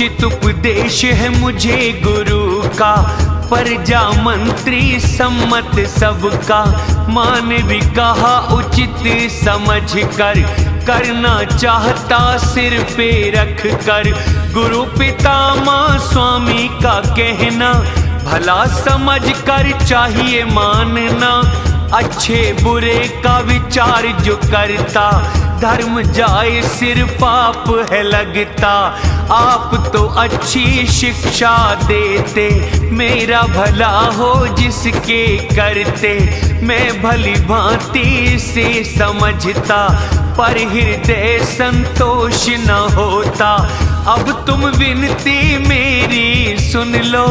उचित उपदेश है मुझे गुरु का, प्रजा मंत्री सम्मत सबका। मान भी कहा उचित समझ कर, करना चाहता सिर पे रख कर। गुरु पितामह स्वामी का कहना, भला समझ कर चाहिए मानना। अच्छे बुरे का विचार जो करता, धर्म जाए सिर पाप है लगता। आप तो अच्छी शिक्षा देते, मेरा भला हो जिसके करते। मैं भली भांति से समझता, पर हृदय संतोष न होता। अब तुम विनती मेरी सुन लो,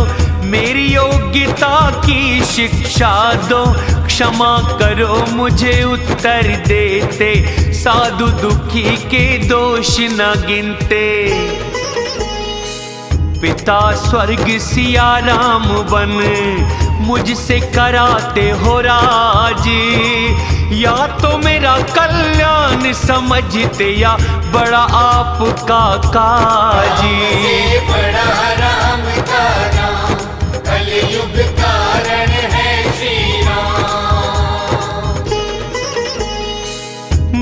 मेरी योग्यता की शिक्षा दो। क्षमा करो मुझे उत्तर देते, साधु दुखी के दोष न गिनते। पिता स्वर्ग सिया राम बन, मुझसे कराते हो राज। या तो मेरा कल्याण समझते, या बड़ा आपका काज। बड़ा राम का नाम, कलयुग कारण है श्री राम।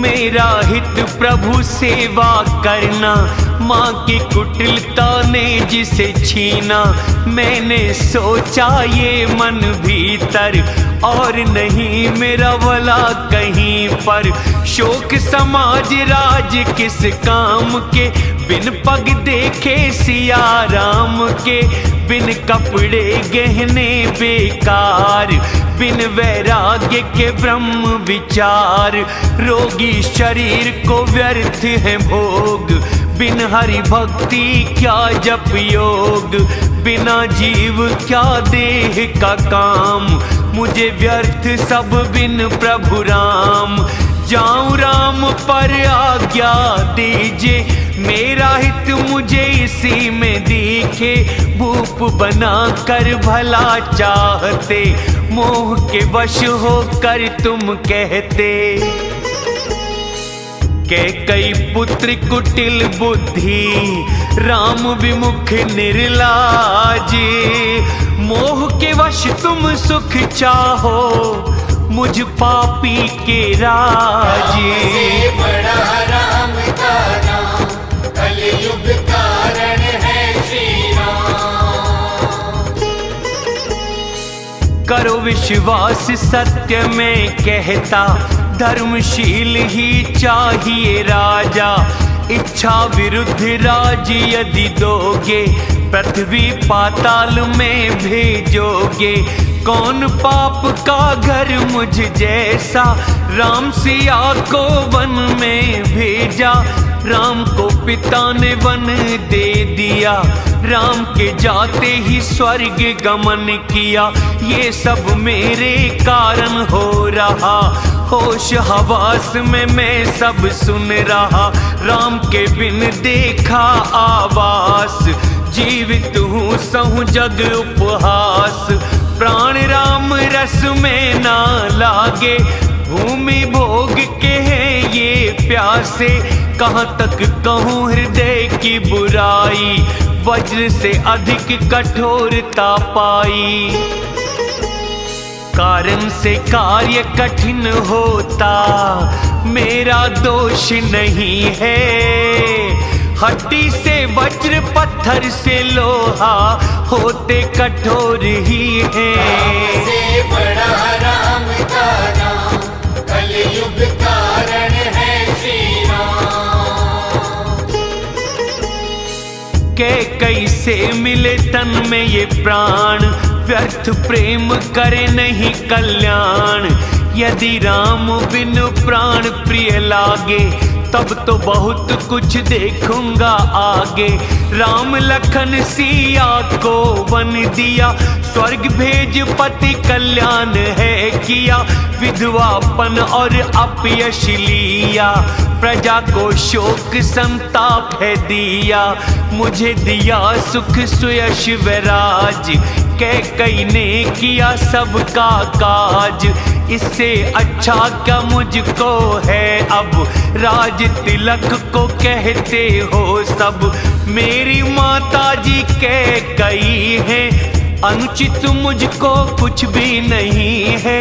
मेरा हित प्रभु सेवा करना, माँ की कुटिलता ने जिसे छीना। मैंने सोचा ये मन भीतर, और नहीं मेरा भला कहीं पर। शोक समाज राज किस काम के, बिन पग देखे सिया राम के। बिन कपड़े गहने बेकार, बिन वैराग्य के ब्रह्म विचार। रोगी शरीर को व्यर्थ है भोग, बिन हरि भक्ति क्या जप योग। बिना जीव क्या देह का काम, मुझे व्यर्थ सब बिन प्रभु राम। जाऊं राम पर आज्ञा दीजिए, मेरा हित मुझे इसी में दिखे। भूप बना कर भला चाहते, मोह के वश होकर तुम कहते। कैकई पुत्र कुटिल बुद्धि, राम विमुख निर्लाज। मोह के वश तुम सुख चाहो, मुझ पापी के राज। बड़ा राम का नाम, कलयुग कारण है श्री राम। करो विश्वास सत्य में कहता, धर्मशील ही चाहिए राजा। इच्छा विरुद्ध राज यदि दोगे, पृथ्वी पाताल में भेजोगे। कौन पाप का घर मुझ जैसा, राम सिया को वन में भेजा। राम को पिता ने वन दे दिया, राम के जाते ही स्वर्ग गमन किया। ये सब मेरे कारण हो रहा, होश हवास में मैं सब सुन रहा। राम के बिन देखा आवास, जीवित हूँ सहु जग उपहास। प्राण राम रस में ना लागे, भूमि भोग के हैं ये प्यासे। कहाँ तक कहूँ हृदय की बुराई, वज्र से अधिक कठोरता पाई। कारण से कार्य कठिन होता, मेरा दोष नहीं है। हड्डी से वज्र पत्थर से लोहा, होते कठोर ही हैं। से बड़ा राम का नाम, कलयुग कारण है श्री राम। कैसे मिले तन में ये प्राण, व्यर्थ प्रेम करे नहीं कल्याण। यदि राम बिन प्राण प्रिय लागे, तब तो बहुत कुछ देखूंगा आगे। राम लखन सिया को वन दिया, स्वर्ग भेज पति कल्याण है किया। विधवापन और अपयश लिया, प्रजा को शोक संताप है दिया। मुझे दिया सुख सुयश वैराज, कैकई ने किया सबका काज, इससे अच्छा क्या मुझको है अब। राज तिलक को कहते हो सब, मेरी माता जी कैकई है। अनुचित मुझको कुछ भी नहीं है,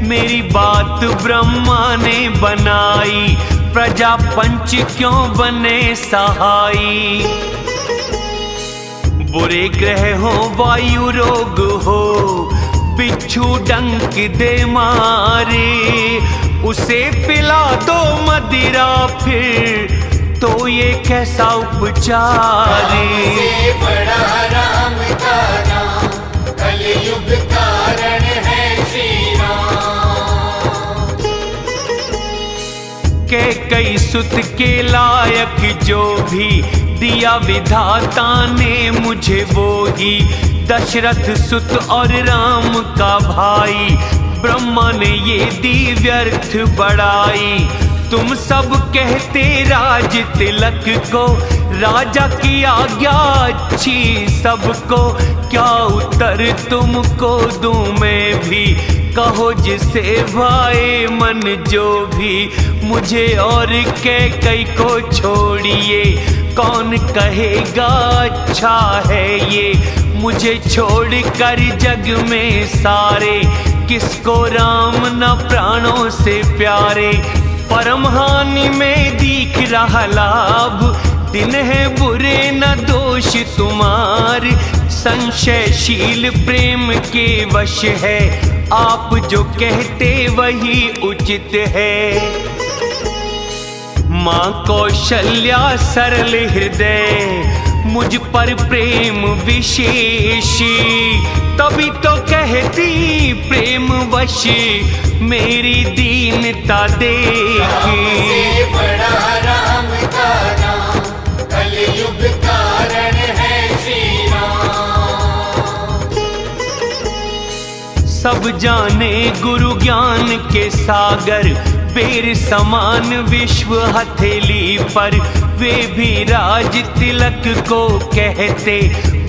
मेरी बात ब्रह्मा ने बनाई। प्रजा पंच क्यों बने सहाई। बुरे ग्रह हो वायु रोग हो, बिच्छू डंक दे मारे, उसे पिला दो मदिरा फिर तो ये कैसा उपचार। से बड़ा राम का नाम, कलयुग कारण है श्री राम। कैकई सुत के लायक जो भी दिया विधाता ने मुझे, वो ही दशरथ सुत और राम का भाई। ब्रह्मा ने ये दी व्यर्थ बड़ाई, तुम सब कहते राज तिलक को, राजा की आज्ञा अच्छी सबको। क्या उत्तर तुमको दूं मैं भी, कहो जिसे भाए मन जो भी। मुझे और कैकई को छोड़िए, कौन कहेगा अच्छा है ये। मुझे छोड़कर जग में सारे, किसको राम न प्राणों से प्यारे। परम हानि में दिख रहा लाभ, दिन है बुरे न दोष तुम्हार। संशयशील प्रेम के वश है, आप जो कहते वही उचित है। माँ कौशल्या सरल हृदय, मुझ पर प्रेम विशेषी, तभी तो कहती प्रेम वश मेरी दीनता देखी। से बड़ा राम का नाम, कलयुग कारण है श्री राम। सब जाने गुरु ज्ञान के सागर, बेर समान विश्व हथेली पर, वे भी राज तिलक को कहते।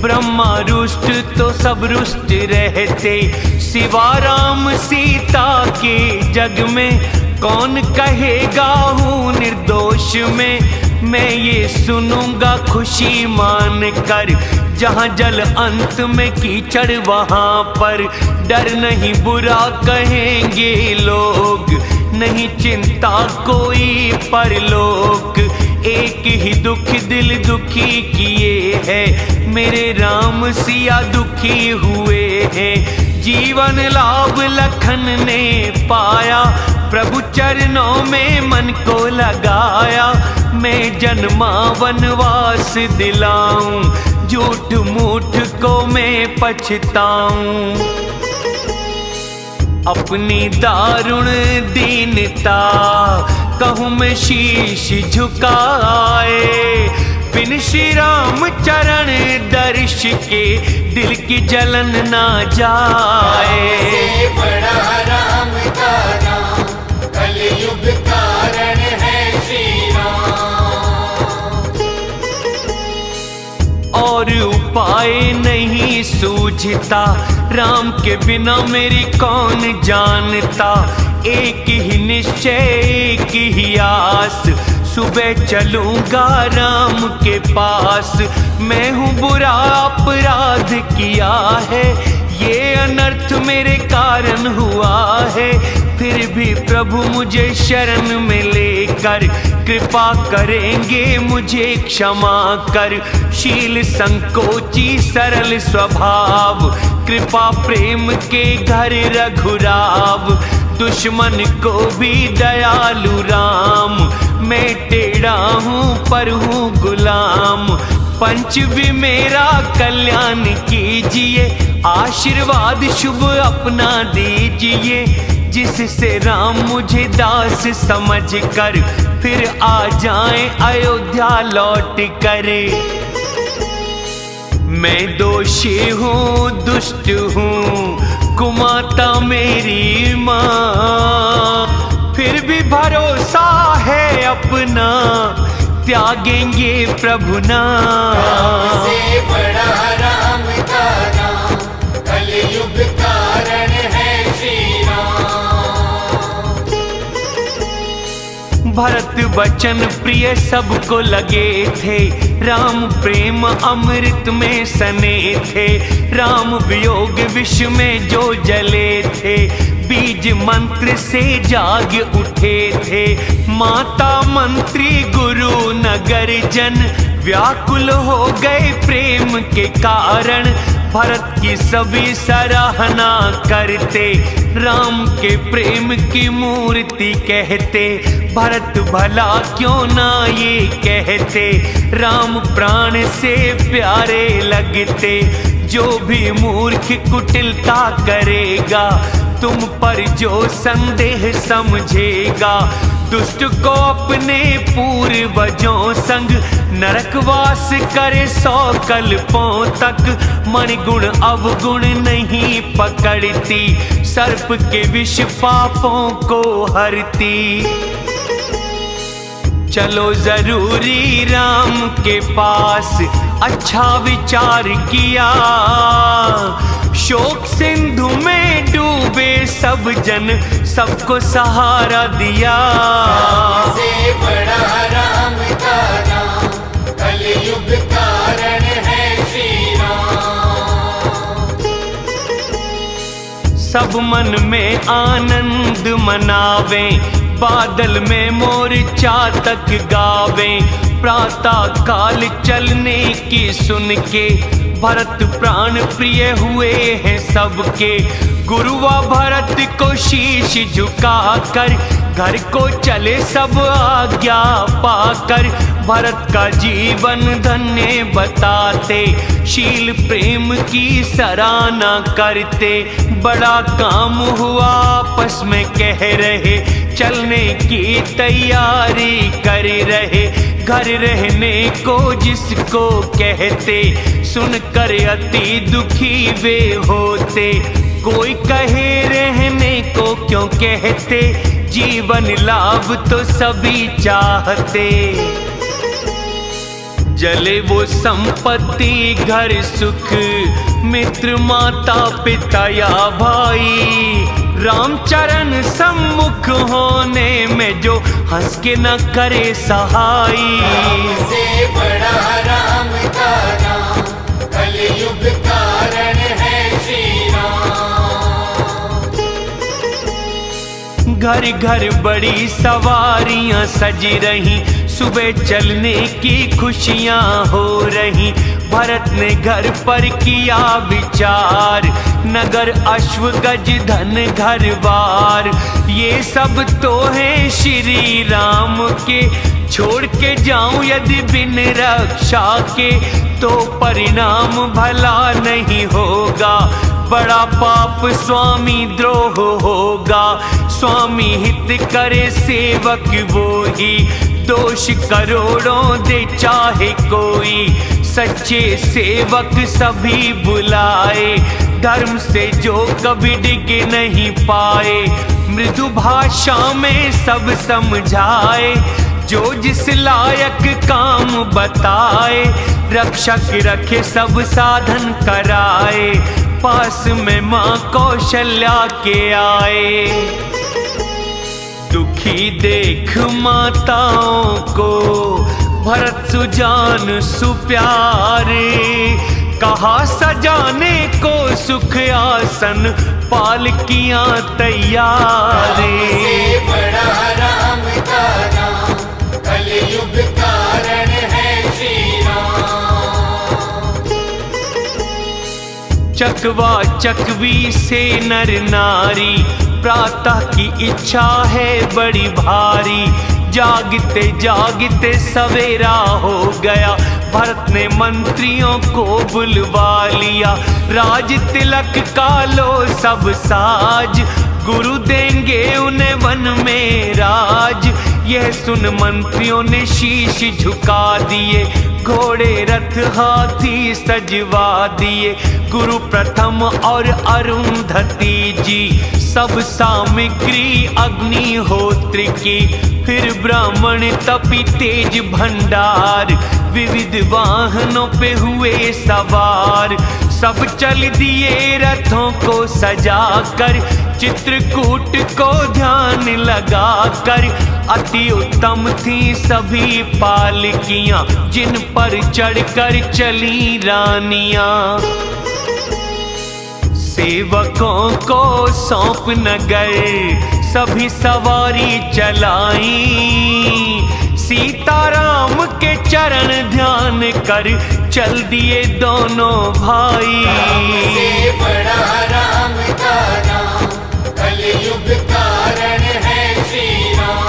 ब्रह्मा रुष्ट तो सब रुष्ट रहते, सिवा राम सीता के जग में कौन कहेगा हूँ निर्दोष में। मैं ये सुनूंगा खुशी मान कर, जहाँ जल अंत में कीचड़ वहाँ पर डर नहीं बुरा कहेंगे लोग, नहीं चिंता कोई परलोक। एक ही दुख दिल दुखी किए है, मेरे राम सिया दुखी हुए हैं। जीवन लाभ लखन ने पाया, प्रभु चरणों में मन को लगाया। मैं जन्मा वनवास दिलाऊं, झूठ मूठ को मैं पछताऊं। अपनी दारुण दीनता कहूँ मैं शीश झुकाए, बिन श्री राम चरण दर्श के दिल की जलन ना जाए। से बड़ा राम का नाम, कलयुग कारण है श्री राम। और उपाय नहीं सूझता, राम के बिना मेरी कौन जानता। एक ही निश्चय एक ही आस, सुबह चलूंगा राम के पास। मैं हूँ बुरा अपराध किया है, ये अनर्थ मेरे कारण हुआ है। फिर भी प्रभु मुझे शरण में लेकर कृपा करेंगे मुझे क्षमा कर। शील संकोची सरल स्वभाव, कृपा प्रेम के घर रघुराव। दुश्मन को भी दयालु राम, मैं टेढ़ा हूँ पर हूँ गुलाम। पंच भी मेरा कल्याण कीजिए, आशीर्वाद शुभ अपना दीजिए। जिससे राम मुझे दास समझ कर फिर आ जाए अयोध्या लौट कर। मैं दोषी हूँ दुष्ट हूँ कुमाता मेरी माँ, फिर भी भरोसा है अपना त्यागेंगे प्रभु नाम। से बड़ा राम का नाम, भरत बचन प्रिय सबको लगे थे, राम प्रेम अमृत में सने थे। राम वियोग विष में जो जले थे, बीज मंत्र से जाग उठे थे। माता मंत्री गुरु नगर जन व्याकुल हो गए प्रेम के कारण। भरत की सभी सराहना करते, राम के प्रेम की मूर्ति कहते। भरत भला क्यों ना ये कहते, राम प्राण से प्यारे लगते। जो भी मूर्ख कुटिलता करेगा, तुम पर जो संदेह समझेगा। दुष्ट को अपने पूर्वजों संग नरकवास करे 100 कल्पों तक। मणिगुण अवगुण नहीं पकड़ती, सर्प के विष पापों को हरती। चलो जरूरी राम के पास, अच्छा विचार किया। शोक सिंधु में डूबे सब जन, सबको सहारा दिया। से बड़ा राम का नाम, कलयुग कारण है श्री राम। सब मन में आनंद मनावें, बादल में मोर चातक गावें। प्रातः काल चलने की सुन के, भरत प्राण प्रिय हुए हैं सबके। गुरु व भरत को शीश झुकाकर, घर को चले सब आज्ञा पाकर। भरत का जीवन धन्य बताते, शील प्रेम की सराहना करते। बड़ा काम हुआ आपस में कह रहे, चलने की तैयारी कर रहे। घर रहने को जिसको कहते, सुनकर अति दुखी वे होते। कोई कहे रहने को क्यों कहते, जीवन लाभ तो सभी चाहते। जले वो संपत्ति घर सुख, मित्र माता पिता या भाई। रामचरण सम्मुख होने में जो हंस के न करे सहाई। से बड़ा राम का नाम, कलयुग कारण है श्री राम। घर घर बड़ी सवारियां सजी रही, सुबह चलने की खुशियां हो रही। भरत ने घर पर किया विचार, नगर अश्व गज धन घर बार। ये सब तो है श्री राम के, छोड़ के जाऊं यदि बिन रक्षा के, तो परिणाम भला नहीं होगा। बड़ा पाप स्वामी द्रोह होगा। स्वामी हित करे सेवक वो ही, दोष करोड़ों दे चाहे कोई। सच्चे सेवक सभी बुलाए, धर्म से जो कभी डिग नहीं पाए। मृदु भाषा में सब समझाए, जो जिस लायक काम बताए। रक्षक रखे सब साधन कराए, पास में माँ कौशल्या के आए। दुखी देख माताओं को भरत सुजान सुप्यारे। कहा सजाने को सुख आसन, पालकियां तैयारे। से बड़ा राम का नाम, कलयुग कारण है श्री राम। चकवा चकवी से नर नारी, प्रातः की इच्छा है बड़ी भारी। जागते जागते सवेरा हो गया, भरत ने मंत्रियों को बुलवा लिया। राज तिलक का लो सब साज, गुरु देंगे उन्हें वन में राज। यह सुन मंत्रियों ने शीश झुका दिए, घोड़े रथ हाथी सजवा दिए। गुरु प्रथम और अरुंधति जी, सब सामग्री अग्निहोत्र की। फिर ब्राह्मण तपी तेज भंडार, विविध वाहनों पे हुए सवार। सब चल दिए रथों को सजाकर, चित्रकूट को ध्यान लगाकर। अति उत्तम थी सभी पालकियां, जिन पर चढ़कर चली रानियां। सेवकों को सौंप नगर सभी सवारी चलाई, सीताराम के चरण ध्यान कर चल दिए दोनों भाई। से बड़ा राम का नाम, कलयुग कारण है श्री राम।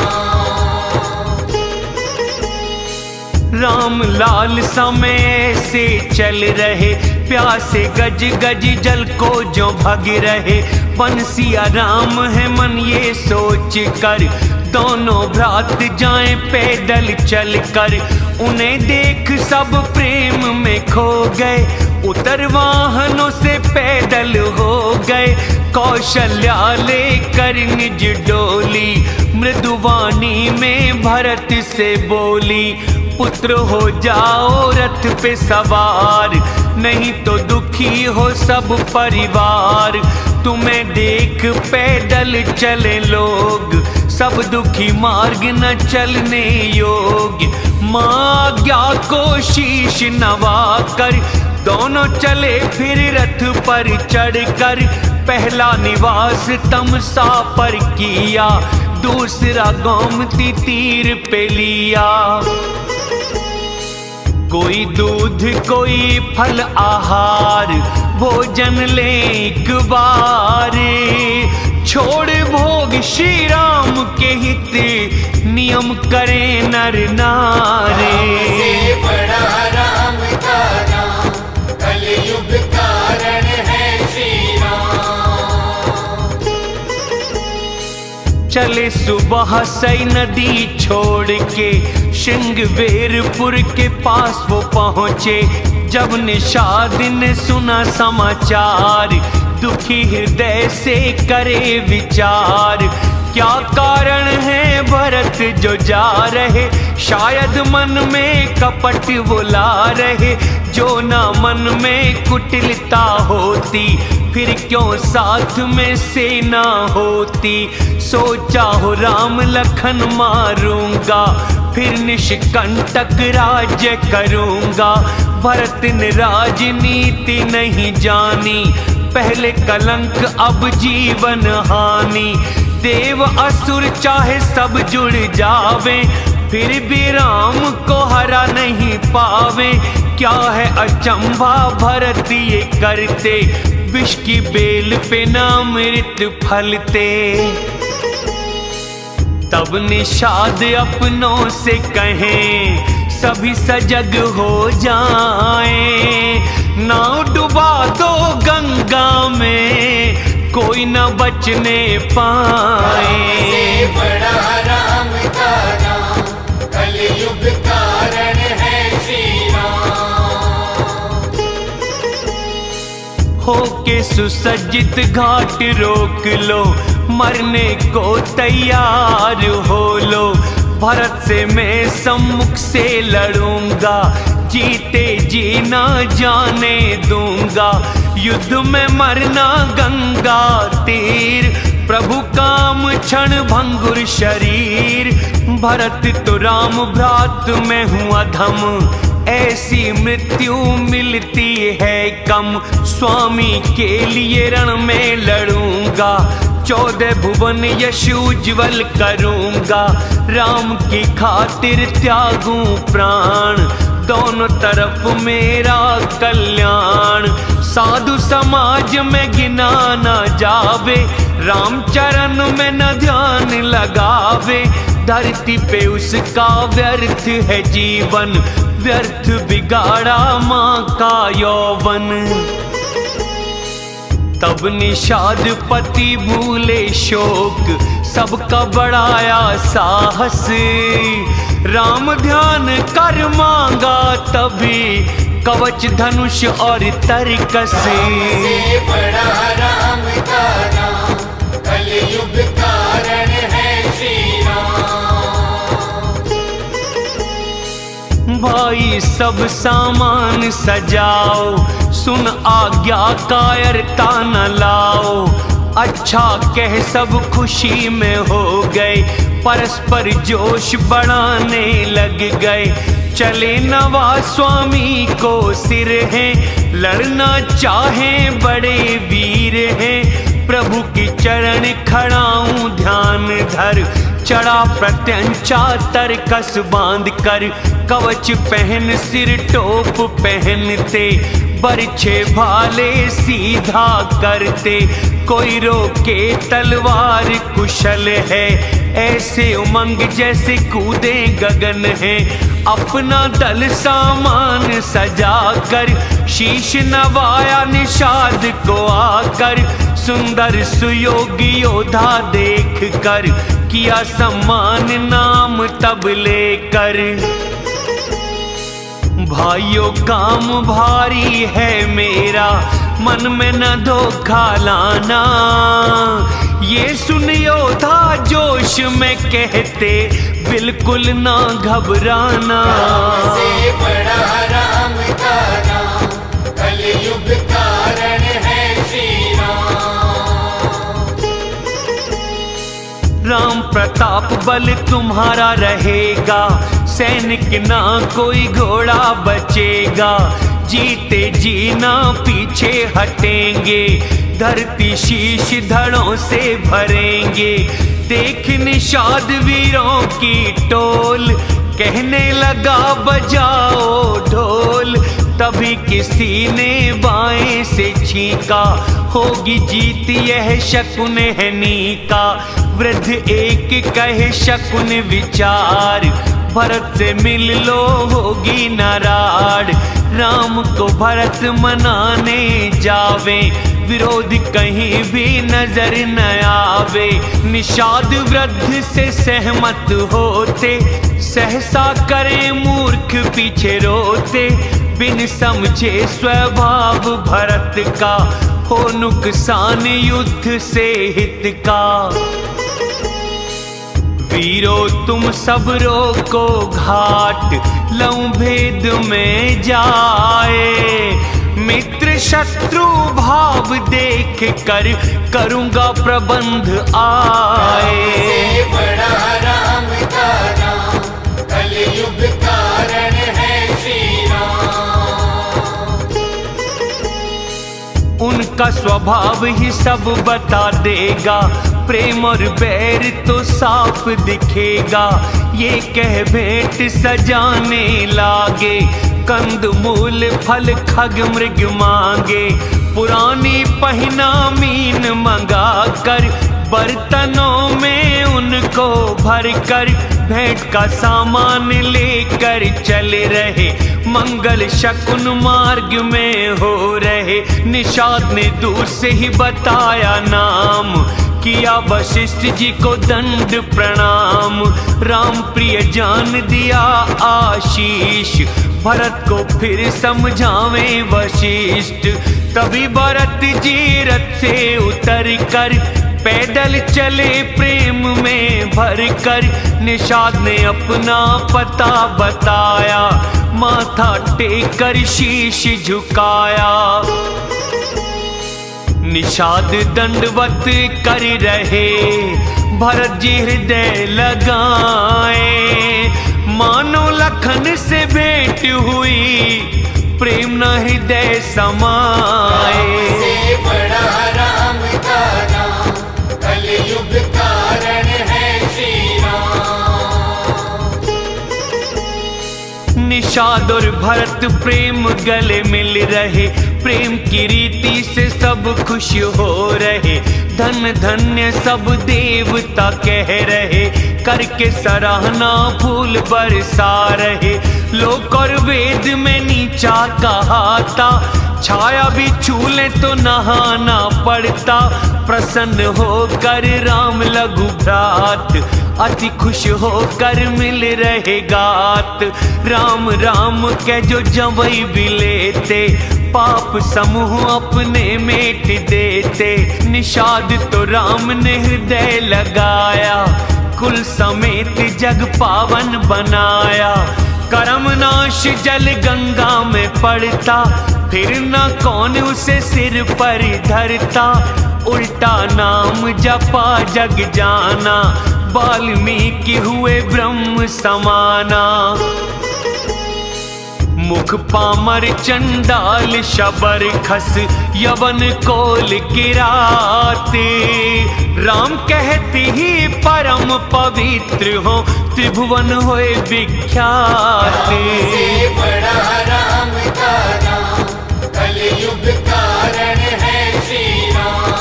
राम लाल समय से चल रहे, प्यासे गज गज जल को जो भग रहे। बंसिया राम है मन ये सोच कर, दोनों भ्रात जाएं पैदल चल कर। उन्हें देख सब प्रेम में खो गए, उतर वाहनों से पैदल हो गए। कौशल्या लेकर निज डोली, मृदुवाणी में भरत से बोली, पुत्र हो जाओ रथ पे सवार, नहीं तो दुखी हो सब परिवार। तुम्हें देख पैदल चले लोग, सब दुखी मार्ग न चलने योग्य। माँ आज्ञा को शीश नवा कर, दोनों चले फिर रथ पर चढ़कर। पहला निवास तमसा पर किया, दूसरा गोमती तीर पे लिया। कोई दूध कोई फल आहार, भोजन ले एक बार। छोड़ भोग श्री राम के हित, नियम करे नर नारे। से बड़ा राम का नाम, कलयुग कारण है श्री राम। चले सुबह सई नदी छोड़ के, श्रृंगवेरपुर के पास वो पहुँचे। जब निषाद ने सुना समाचार, दुखी हृदय से करे विचार। क्या कारण है भरत जो जा रहे, शायद मन में कपट वो ला रहे। जो ना मन में कुटिलता होती, फिर क्यों साथ में सेना होती। सोचा हो राम लखन मारूंगा, फिर निष्कंटक राज्य करूंगा। भरत ने राजनीति नहीं जानी, पहले कलंक अब जीवन हानि। देव असुर चाहे सब जुड़ जावे, फिर भी राम को हरा नहीं पावे। क्या है अचंभा भरत ये करते, विष की बेल पे नामृत फलते। तब निषाद अपनों से कहें, सभी सजग हो जाएं। नाव डुबा दो गंगा में, कोई न बचने पाए। से बड़ा राम का नाम, कलयुग कारण है श्री राम। होके सुसज्जित घाट रोक लो, मरने को तैयार हो लो। भरत से मैं सम्मुख से लड़ूंगा, जीते जी ना जाने दूंगा। युद्ध में मरना गंगा तीर, प्रभु काम क्षण भंगुर शरीर। भरत तो राम भ्रात में हूँ अधम, ऐसी मृत्यु मिलती है कम। स्वामी के लिए रण में लड़ूंगा, 14 भुवन यश उज्ज्वल करूंगा। राम की खातिर त्यागूं प्राण, दोनों तरफ मेरा कल्याण। साधु समाज में गिना न जावे, राम चरण में न ध्यान लगावे। धरती पे उसका व्यर्थ है जीवन, व्यर्थ बिगाड़ा माँ का यौवन। तब निषाद पति भूले शोक, सबका बढ़ाया साहस। राम ध्यान कर मांगा तभी, कवच धनुष और तरकस। से बड़ा राम का नाम, कलयुग कारण है श्री राम। भाई सब सामान सजाओ, सुन आज्ञा कायरता न लाओ। अच्छा कह सब खुशी में हो गए, परस्पर जोश बढ़ाने लग गए। चले नवा स्वामी को सिर है, लड़ना चाहे बड़े वीर हैं। प्रभु की चरण खड़ाऊं ध्यान धर, चढ़ा प्रत्यंचा तरकस बांध कर। कवच पहन सिर टोप पहनते, बरछे भाले सीधा करते। कोई रोके तलवार कुशल है, ऐसे उमंग जैसे कूदे गगन है। अपना दल सामान सजा कर, शीश नवाया निषाद को आकर। सुंदर सुयोगी योद्धा देख कर, किया सम्मान नाम तब लेकर। भाइयों काम भारी है मेरा, मन में न धोखा लाना। ये सुन योद्धा जोश में कहते, बिल्कुल ना घबराना। राम से बड़ा राम का नाम, कलयुग कारण है श्री राम। राम प्रताप बल तुम्हारा रहेगा, सैनिक ना कोई घोड़ा बचेगा। जीते जीना पीछे हटेंगे, धरती शीश धड़ों से भरेंगे। देख निषाद वीरों की टोल, कहने लगा बजाओ ढोल। तभी किसी ने बाएं से छींका, होगी जीत यह शकुन है नीका। वृद्ध एक कहे शकुन विचार, भरत से मिल लो होगी नाराड़। राम को भरत मनाने जावे, विरोध कहीं भी नजर न आवे। निषाद वृद्ध से सहमत होते, सहसा करे मूर्ख पीछे रोते। बिन समझे स्वभाव भरत का, हो नुकसान युद्ध से हित का। वीरो तुम सब रोको घाट, लऊं भेद में जाए। मित्र शत्रु भाव देख कर, करूंगा प्रबंध आए। से बड़ा राम का नाम, कलयुग कारण है श्री राम। उनका स्वभाव ही सब बता देगा, प्रेम और बैर तो साफ दिखेगा। ये कह भेंट सजाने लागे, कंद मूल फल खग मृग मांगे। पुरानी पहना मीन मंगा कर, बर्तनों में उनको भर कर। भेंट का सामान लेकर चले रहे, मंगल शकुन मार्ग में हो रहे। निषाद ने दूर से ही बताया नाम, किया वशिष्ठ जी को दंड प्रणाम। राम प्रिय जान दिया आशीष, भरत को फिर समझावे वशिष्ठ। तभी भरत जी रथ से उतर कर, पैदल चले प्रेम में भर कर। निषाद ने अपना पता बताया, माथा टेक कर शीश झुकाया। निषाद दंडवत कर रहे, भरत जी हृदय लगाए। मानो लखन से भेंट हुई, प्रेम न हृदय समाए। से बड़ा राम का नाम, कलयुग कारण है श्री राम। निषाद और भरत प्रेम गले मिल रहे, प्रेम की रीति से सब खुश हो रहे। धन धन्य सब देवता कह रहे, करके सराहना फूल बरसा रहे। लोक और वेद में नीचा कहाता, छाया भी छूले तो नहाना पड़ता। प्रसन्न होकर राम लघु भ्रात, अति खुश होकर मिल रहे गात। राम राम कह जो जवई भी लेते, पाप समूह अपने मेट देते। निषाद तो राम ने हृदय लगाया, कुल समेत जग पावन बनाया। करम नाश जल गंगा में पड़ता, फिर न कौन उसे सिर पर धरता। उल्टा नाम जपा जग जाना, वाल्मीकि हुए ब्रह्म समाना। मुख पामर चंडाल शबर खस यवन कोल किराते। राम कहते ही परम पवित्र हो त्रिभुवन होए विख्याते। से बड़ा राम का नाम कलयुग कारण है श्री राम।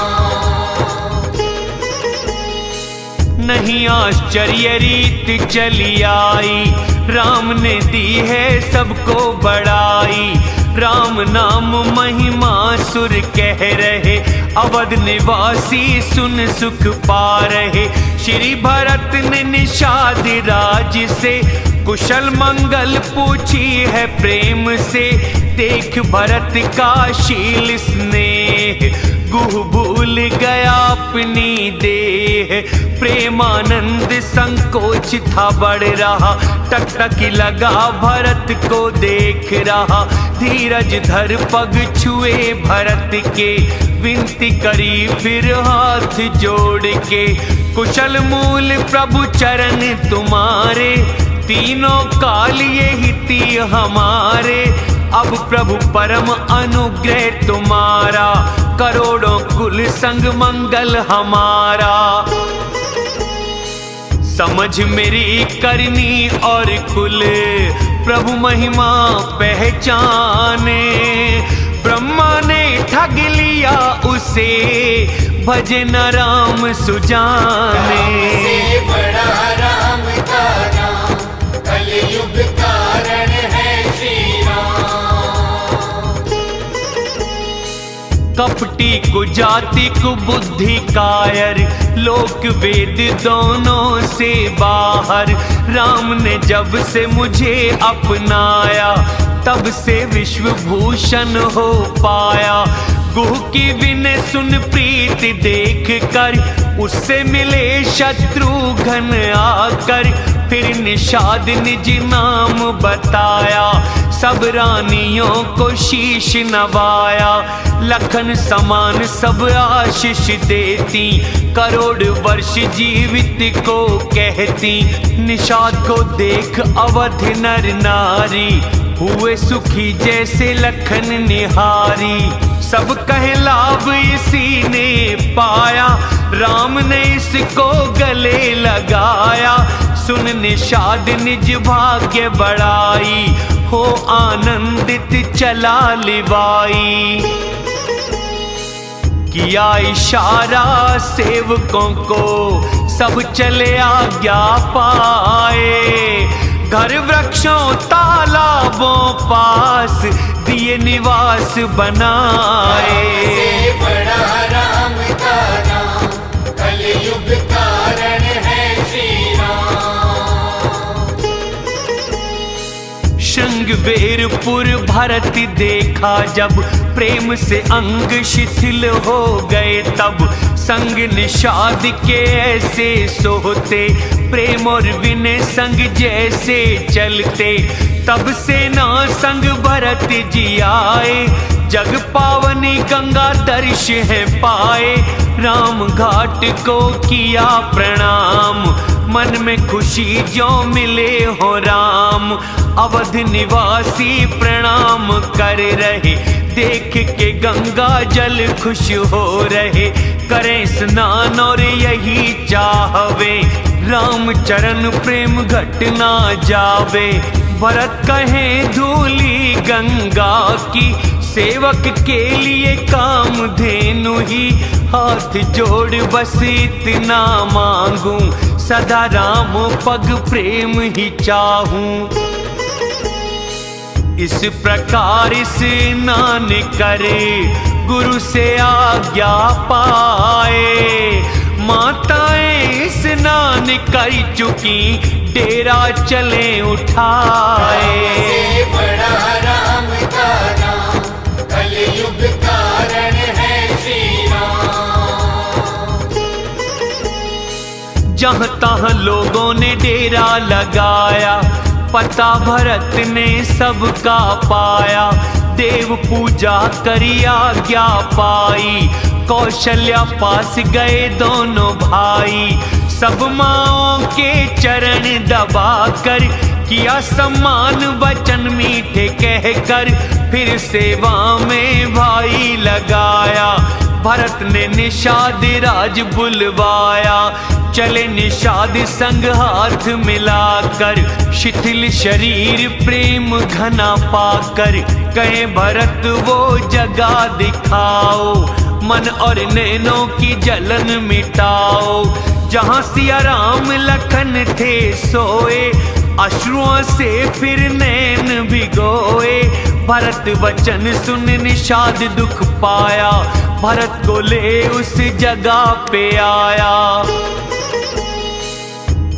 नहीं आश्चर्य रीत चली आई, राम ने दी है सबको बड़ाई। राम नाम महिमा सुर कह रहे, अवध निवासी सुन सुख पा रहे। श्री भरत ने निषाद राज से कुशल मंगल पूछी है प्रेम से। देख भरत का शील स्नेह, गुह भूल गया अपनी देह। प्रेमानंद संकोच था बढ़ रहा, टकटक लगा भरत को देख रहा। धीरज धर पग छुए भरत के, विनती करी फिर हाथ जोड़ के। कुशल मूल प्रभु चरण तुम्हारे, तीनों काल ये हिती हमारे। अब प्रभु परम अनुग्रह तुम्हारा, करोड़ों कुल संग मंगल हमारा। समझ मेरी करनी और कुल, प्रभु महिमा पहचाने। ब्रह्मा ने ठग लिया उसे, भजे न राम सुजाने। से बड़ा राम का नाम कलयुग कारण है श्री राम। कपटी कुजाति कुबुद्धि कायर, लोक वेद दोनों से बाहर। राम ने जब से मुझे अपनाया, तब से विश्व भूषण हो पाया। गुह की विनय सुन प्रीत देख कर, उससे मिले शत्रुघ्न आकर। फिर निषाद निज नाम बताया, सब रानियों को शीश नवाया। लखन समान सब आशीष देती, करोड़ वर्ष जीवित को कहती। निषाद को देख अवध नर नारी, हुए सुखी जैसे लखन निहारी। सब कहे लाभ इसी ने पाया, राम ने इसको गले लगाया। सुन निषाद निज भाग्य बढ़ाई, हो आनंदित चला लिवाई। किया इशारा सेवकों को, सब चले आज्ञा पाए। घर वृक्षों तालाबों पास, दिए निवास बनाए। से बड़ा राम का नाम कलयुग कारण है श्री राम। श्रृंगवेरपुर भरत देखा जब, प्रेम से अंग शिथिल हो गए तब। संग निषाद के ऐसे सोते, प्रेम और विनय संग जैसे चलते। तब से ना संग भरत जी आए, जग पावनी गंगा दर्श है पाए। राम घाट को किया प्रणाम, मन में खुशी जो मिले हो राम। अवध निवासी प्रणाम कर रहे, देख के गंगा जल खुश हो रहे। करें स्नान और यही चाहवे, राम चरण प्रेम घट ना जावे। भरत कहे धूली गंगा की, सेवक के लिए काम धेनु ही। हाथ जोड़ बस इतना मांगूं, सदा राम पग प्रेम ही चाहूं। इस प्रकार स्नान करे, गुरु से आज्ञा पाए। माताएं स्नान कर चुकी, डेरा चले उठाए। से बड़ा राम का नाम कलयुग कारण है श्री राम। जहाँ तहाँ लोगों ने डेरा लगाया, पता भरत ने सबका पाया। देव पूजा करी आज्ञा पाई, कौशल्या पास गए दोनों भाई। सब माँओं के चरण दबाकर किया सम्मान वचन मीठे कहकर, फिर सेवा में भाई लगाया। भरत ने निषाद राज बुलवाया, चले निषाद संग हाथ मिलाकर, शिथिल शरीर प्रेम घना पाकर, कहे भरत वो जगह दिखाओ, मन और नैनों की जलन मिटाओ। जहाँ सिया राम लखन थे सोए, अश्रुओं से फिर नैन भिगोए। भरत वचन सुन निषाद दुख पाया, भरत को ले उस जगह पे आया।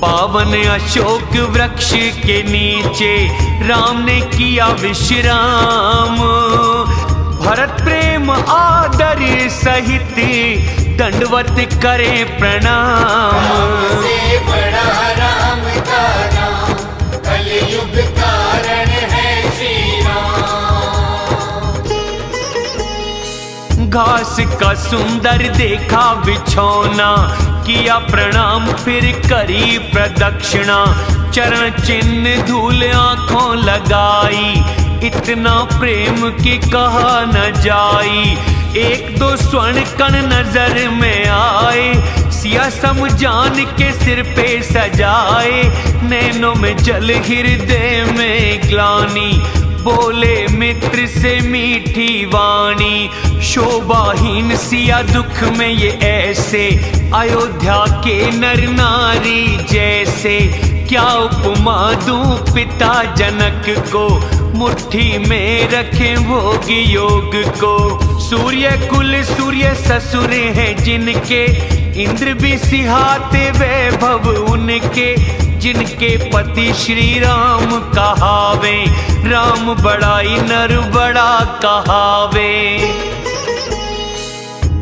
पावन अशोक वृक्ष के नीचे राम ने किया विश्राम, भरत प्रेम आदर सहित दंडवत करे प्रणाम। से बड़ा राम का नाम, कलयुग कारण है श्री राम। घास का सुंदर देखा बिछौना, किया प्रणाम फिर करी प्रदक्षिणा। चरण चिन्ह धूल आंखों लगाई, इतना प्रेम की कहा न जाई। एक दो स्वर्ण कण नजर में आए, सिया सम जान के सिर पे सजाए। नैनों में जल हृदय में ग्लानि, बोले मित्र से मीठी वाणी। शोभाहीन सिया दुख में ये ऐसे, अयोध्या के नर नारी जैसे। क्या उपमा दूं पिता जनक को, मुट्ठी में रखे भोग योग को। सूर्य कुल सूर्य ससुर हैं जिनके, इंद्र भी सिहाते वैभव उनके। जिनके पति श्री राम कहावे, राम बड़ाई नर बड़ा कहावे।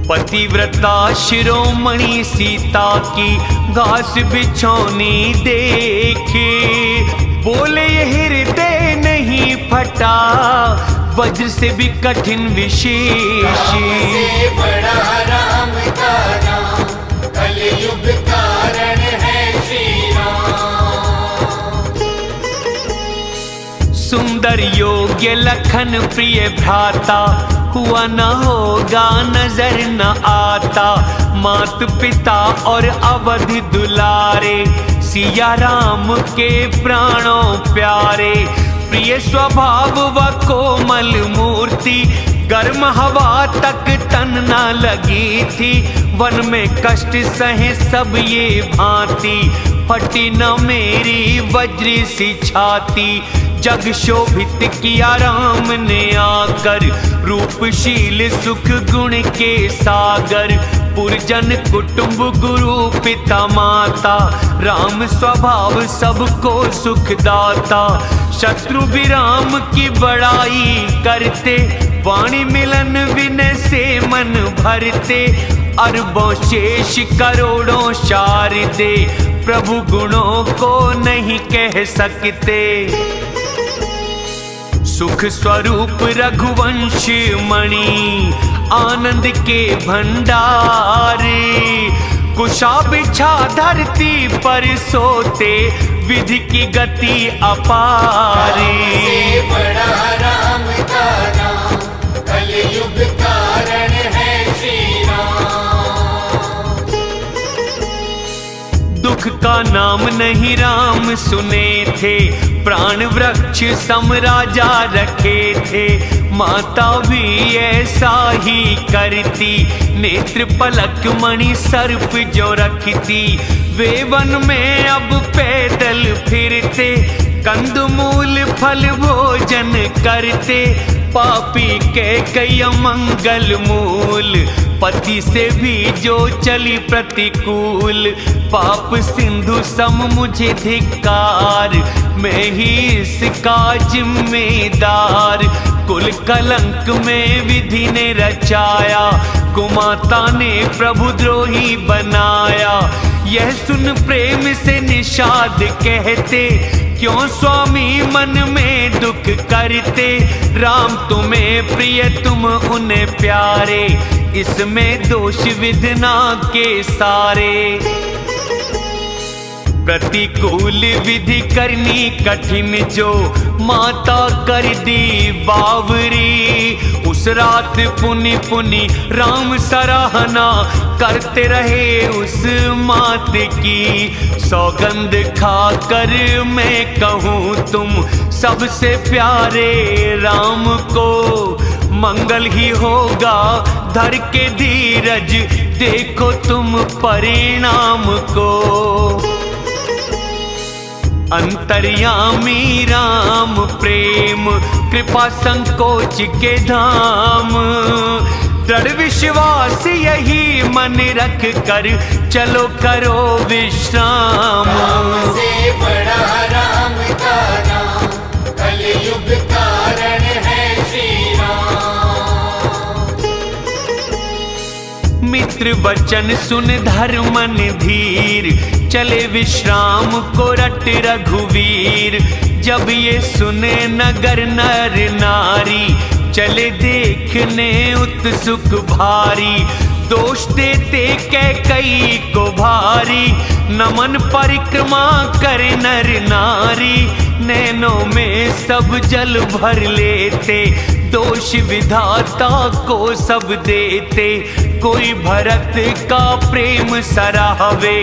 पतिव्रता शिरोमणि सीता की, घास बिछौनी देखे। बोले ये हृदय नहीं फटा, वज्र से भी कठिन विशेष। से बड़ा राम का नाम, कलयुग कारण है श्री राम। सुंदर योग्य लखन प्रिय भ्राता, हुआ न होगा नजर न आता। मात पिता और अवधि दुलारे, सिया राम के प्राणों प्यारे। प्रिय स्वभाव व कोमल मूर्ति, गर्म हवा तक तन न लगी थी। वन में कष्ट सहे सब ये भांति, फटी न मेरी वज्र सी छाती। जग शोभित किया राम ने आकर, रूपशील सुख गुण के सागर। पुरजन कुटुंब गुरु पिता माता, राम स्वभाव सबको सुखदाता। शत्रु भी राम की बड़ाई करते, वाणी मिलन विनय से मन भरते। अरबों शेष करोड़ों शारदे, प्रभु गुणों को नहीं कह सकते। सुख स्वरूप रघुवंश मणि, आनंद के भंडारे। कुशा बिछा धरती पर सोते, विधि की गति अपारी। से बड़ा राम का नाम, कलयुग कारण है श्री राम। दुख का नाम नहीं राम सुने थे, प्राण वृक्ष सम राजा रखे थे। माता भी ऐसा ही करती, नेत्र पलक मणि सर्प जो रखती। वे वन में अब पैदल फिरते, कंदमूल फल भोजन करते। पापी के कई मंगल मूल, पति से भी जो चली प्रतिकूल। पाप सिंधु सम मुझे धिक्कार, मैं ही इसका जिम्मेदार। कुल कलंक में विधि ने रचाया, कुमाता ने प्रभु द्रोही बनाया। यह सुन प्रेम से निषाद कहते, क्यों स्वामी मन में दुख करते। राम तुम्हें प्रिय तुम उन्हें प्यारे, इसमें दोष विधना के सारे। प्रतिकूल विधि करनी कठिन जो माता कर दी बावरी। उस रात पुनि पुनि राम सराहना करते रहे उस मात की। सौगंध खाकर मैं कहूँ तुम सबसे प्यारे राम को मंगल ही होगा। धर के धीरज देखो तुम परिणाम को। अंतर्यामी राम प्रेम कृपा संकोच के धाम। दृढ़ विश्वास यही मन रख कर चलो करो विश्राम। राम से बड़ा राम का नाम कलयुग कारण है श्री राम। मित्र वचन सुन धर्मन धीर चले विश्राम को रट रघुवीर। जब ये सुने नगर नर नारी चले देखने उत्सुक भारी। दोष देते कैकई को भारी नमन परिक्रमा करे नर नारी। नैनों में सब जल भर लेते दोष विधाता को सब देते। कोई भरत का प्रेम सराहवे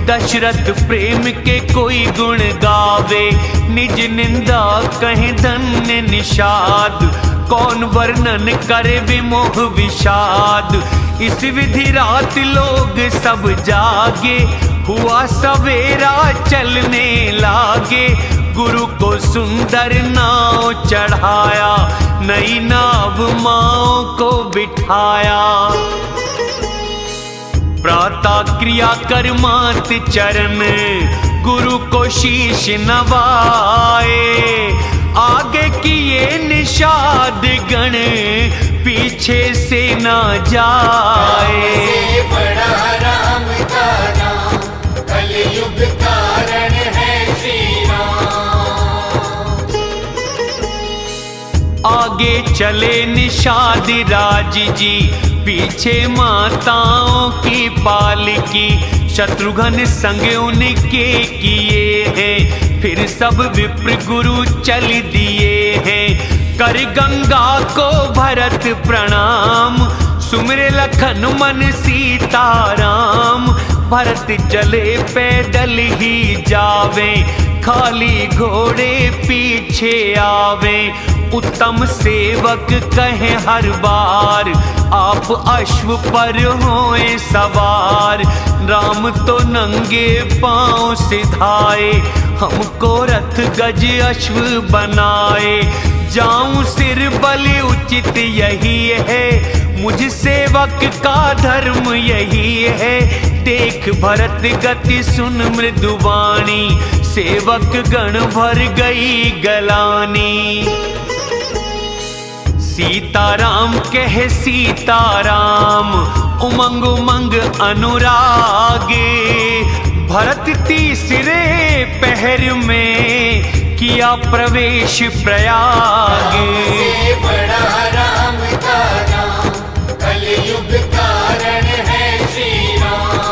दशरथ प्रेम के कोई गुण गावे। निज निंदा कहे धन्य निषाद कौन वर्णन करे विमोह विषाद। इस विधि रात लोग सब जागे हुआ सवेरा चलने लागे। गुरु को सुंदर नाव चढ़ाया नई नाव माओ को बिठाया। प्रातः क्रिया कर मात चरण गुरु को शीश नवाए। आगे किए निषाद गण पीछे से ना जाए। से बड़ा राम का नाम कलयुग कारण है श्री राम। आगे चले निषाद राज जी पीछे माताओं की पालकी। शत्रुघ्न संग उनके किए हैं फिर सब विप्र गुरु चल दिए हैं। कर गंगा को भरत प्रणाम सुमिरे लखन मन सीताराम। भरत चले पैदल ही जावे खाली घोड़े पीछे आवे। उत्तम सेवक कहे हर बार आप अश्व पर होए सवार। राम तो नंगे पांव सिधाए हमको रथ गज अश्व बनाए। जाऊं सिर बलि उचित यही है मुझ सेवक का धर्म यही है। देख भरत गति सुन मृदुवाणी सेवक गण भर गई गलानी। सीताराम कह सीताराम उमंग उमंग अनुरागे। भरत तीसरे पहर में किया प्रवेश प्रयाग। से बड़ा राम का नाम कलयुग कारण है श्री राम।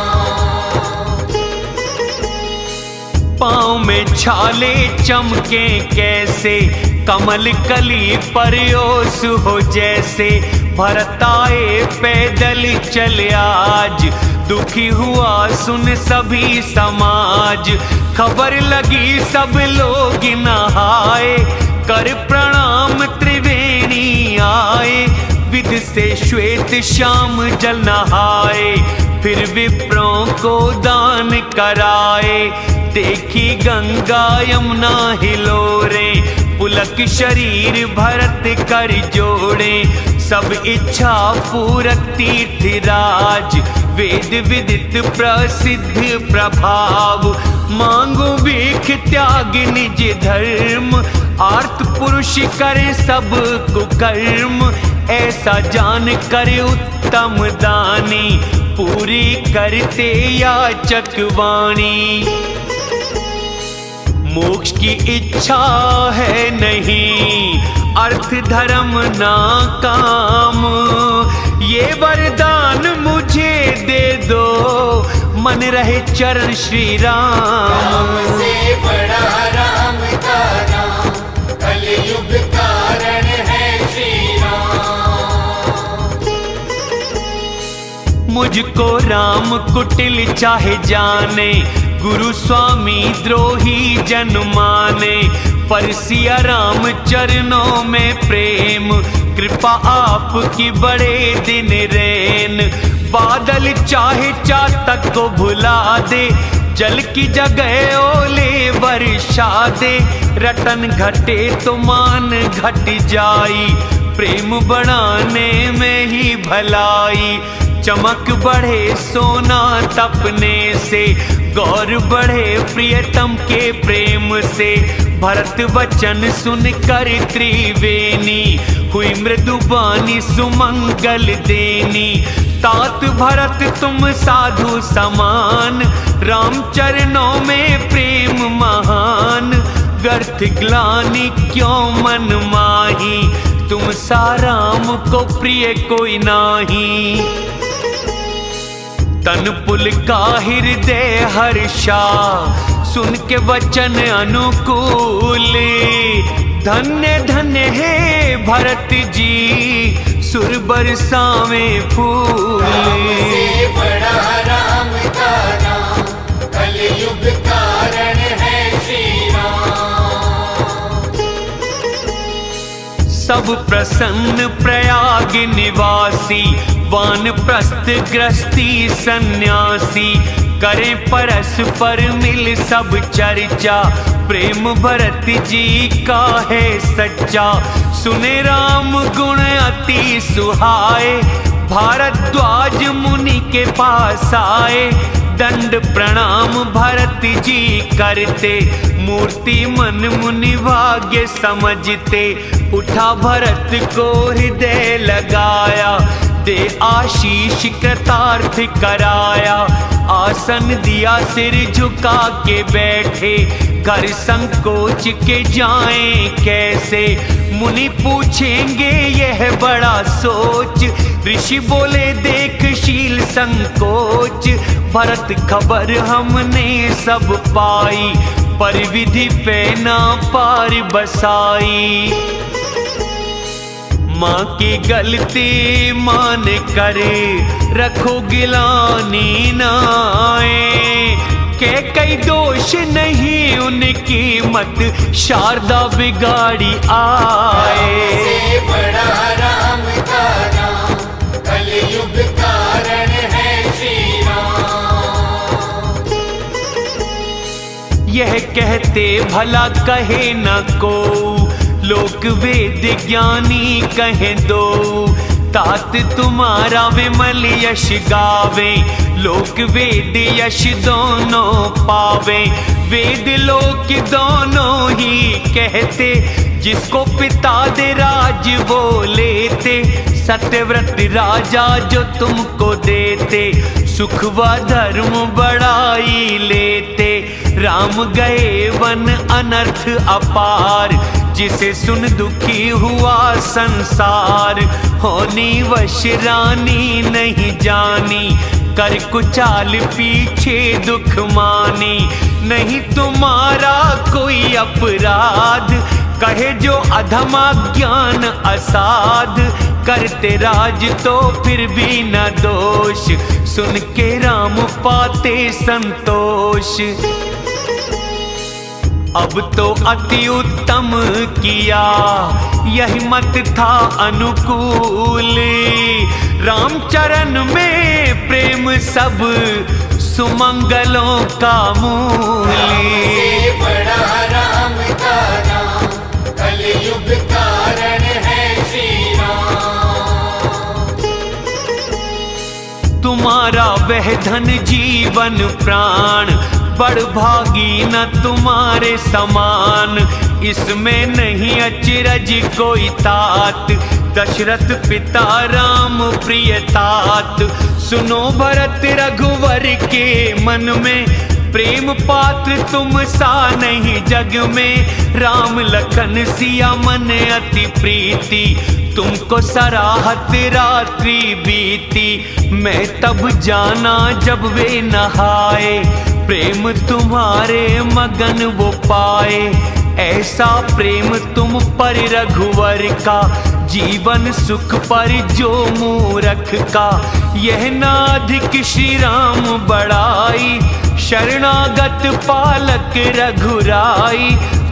पाँव में छाले चमके कैसे कमल कली पर ओस हो जैसे। भरत आए पैदल चले आज दुखी हुआ सुन सभी समाज। खबर लगी सब लोग नहाए कर प्रणाम त्रिवेणी आए। विधि से श्वेत श्याम जल नहाए फिर विप्रों को दान कराए। देखी गंगा यमुना हिलोरे पुलक शरीर भरत कर जोड़े। सब इच्छा पूरक तीर्थराज वेद विदित प्रसिद्ध प्रभाव। मांगो भीख त्याग निज धर्म आर्त पुरुष करे सब कुकर्म। ऐसा जान करे उत्तम दानी पूरी करते याचक वाणी। मोक्ष की इच्छा है नहीं अर्थ धर्म ना काम। ये वरदान मुझे दे दो मन रहे चरण श्री राम। राम से बड़ा राम का नाम, कलयुग कारण है श्री राम। मुझको राम कुटिल चाहे जाने, गुरु स्वामी द्रोही जन माने, पर सिया राम चरणों में प्रेम, कृपा आपकी बड़े दिन रैन। बादल चाहे चातक को भुला दे, जल की जगह ओले वर्षा दे। रतन घटे तो मान घट जाई, प्रेम बढ़ाने में ही भलाई। चमक बढ़े सोना तपने से, गौर बढ़े प्रियतम के प्रेम से। भरत वचन सुन कर त्रिवेणी, हुई मृदुबानी सुमंगल देनी। तात भरत तुम साधु समान, राम चरणों में प्रेम महान। व्यर्थ ग्लानि क्यों मन माही, तुम सा राम को प्रिय कोई नाही। तन पुलका हृदय हर्षा, सुन के वचन अनुकूल। धन्य धन्य है भरत जी, सुर बरसावे फूल। राम से बड़ा राम का नाम, कलयुग कारण है श्री राम। सब प्रसन्न प्रयाग निवासी, वानप्रस्थ ग्रस्ती सन्यासी। करें परस्पर मिल सब चर्चा, प्रेम भरत जी का है सच्चा। सुने राम गुण अति सुहाए, भारद्वाज मुनि के पास आए। दंड प्रणाम भरत जी करते, मूर्ति मन मुनि भाग्य समझते। उठा भरत को हृदय लगाया, दे आशीष कृतार्थ कराया। आसन दिया सिर झुका के बैठे, कर संकोच के जाएं कैसे। मुनि पूछेंगे यह बड़ा सोच, ऋषि बोले देख शील संकोच। भरत खबर हमने सब पाई, पर विधि पे ना पार बसाई। माँ की गलती मान करे, रखो गिलानी नाए। के कई दोष नहीं उनकी, मत शारदा बिगाड़ी आए। से बड़ा राम का नाम, कलयुग कारण है श्री राम। यह कहते भला कहे न को, लोक वेद ज्ञानी कहें दो। तात तुम्हारा विमल यश गावे, लोक वेद यश दोनों पावे। वेद लोक दोनों ही कहते, जिसको पिता दे राज वो लेते। सत्यव्रत राजा जो तुमको देते, सुख व धर्म बढ़ाई लेते। राम गए वन अनर्थ अपार, जिसे सुन दुखी हुआ संसार। होनी वश रानी नहीं जानी, कर कुचाल पीछे दुख मानी। नहीं तुम्हारा कोई अपराध, कहे जो अधमा ज्ञान असाध। करते राज तो फिर भी न दोष, सुन के राम पाते संतोष। अब तो अति उत्तम किया, यही मत था अनुकूल। रामचरण में प्रेम सब सुमंगलों का मूल। से बड़ा राम का नाम, कलयुग कारण है श्री राम। तुम्हारा वह धन जीवन प्राण, बड़ भागी न तुम्हारे समान। इसमें नहीं अचरज कोई तात, दशरथ पिता राम प्रिय तात। सुनो भरत रघुवर के मन में, प्रेम पात्र तुम सा नहीं जग में, राम लखन सिया मन अति प्रीति, तुमको सराहत रात्रि बीती। मैं तब जाना जब वे नहाए, प्रेम तुम्हारे मगन वो पाए। ऐसा प्रेम तुम पर रघुवर का, जीवन सुख पर जो मूरख का। यह नाधिक श्री राम बड़ाई, शरणागत पालक रघुराई।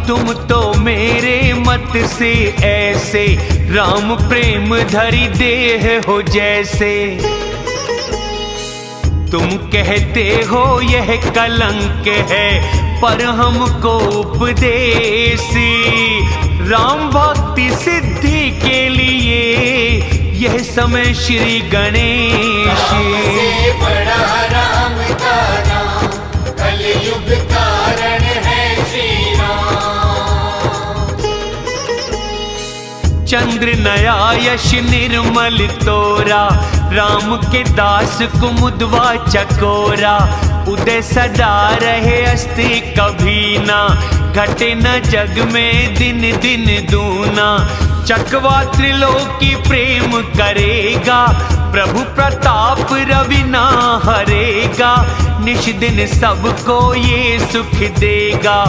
तुम तो मेरे मत से ऐसे, राम प्रेम धरि देह हो जैसे। तुम कहते हो यह कलंक है, पर हमको उपदेशी। राम भक्ति सिद्धि के लिए यह समय श्री गणेश। से बड़ा राम का नाम, कलयुग कारण है श्री राम। चंद्र नया यश निर्मल तोरा, राम के दास कुमुदवा चकोरा। उदय सदा रहे अस्ति कभी ना, घटे न जग में दिन दिन दूना। चकवा त्रिलोकी प्रेम करेगा, प्रभु प्रताप रवि ना हरेगा। निश दिन सबको ये सुख देगा,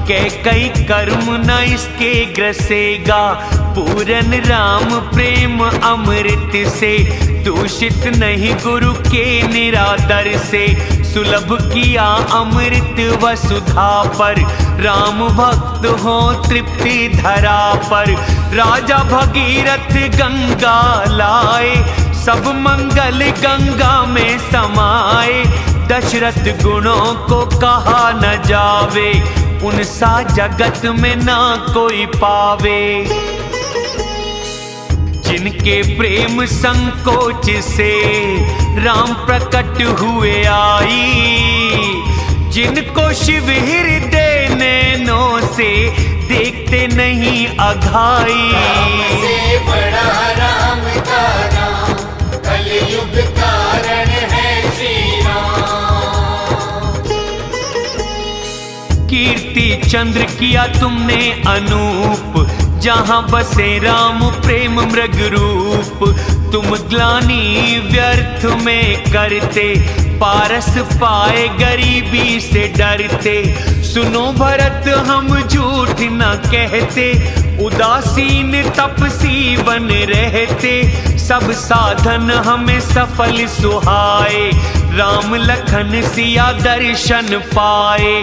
कई कर्म न इसके ग्रसेगा। पूरन राम प्रेम अमृत से, दूषित नहीं गुरु के निरादर से। सुलभ किया अमृत वसुधा पर, राम भक्त हो तृप्ति धरा पर। राजा भगीरथ गंगा लाए, सब मंगल गंगा में समाए। दशरथ गुणों को कहा न जावे, उनसा जगत में ना कोई पावे। जिनके प्रेम संकोच से राम प्रकट हुए आई, जिनको शिव हृदय नैनों से देखते नहीं अघाई। से बड़ा राम का नाम, कलयुग कारण है श्री राम। कीर्ति चंद्र किया तुमने अनूप, जहाँ बसे राम प्रेम मृग रूप। तुम ग्लानि व्यर्थ में करते, पारस पाए गरीबी से डरते। सुनो भरत हम झूठ न कहते, उदासीन तपसी बन रहते। सब साधन हमें सफल सुहाए, राम लखन सिया दर्शन पाए।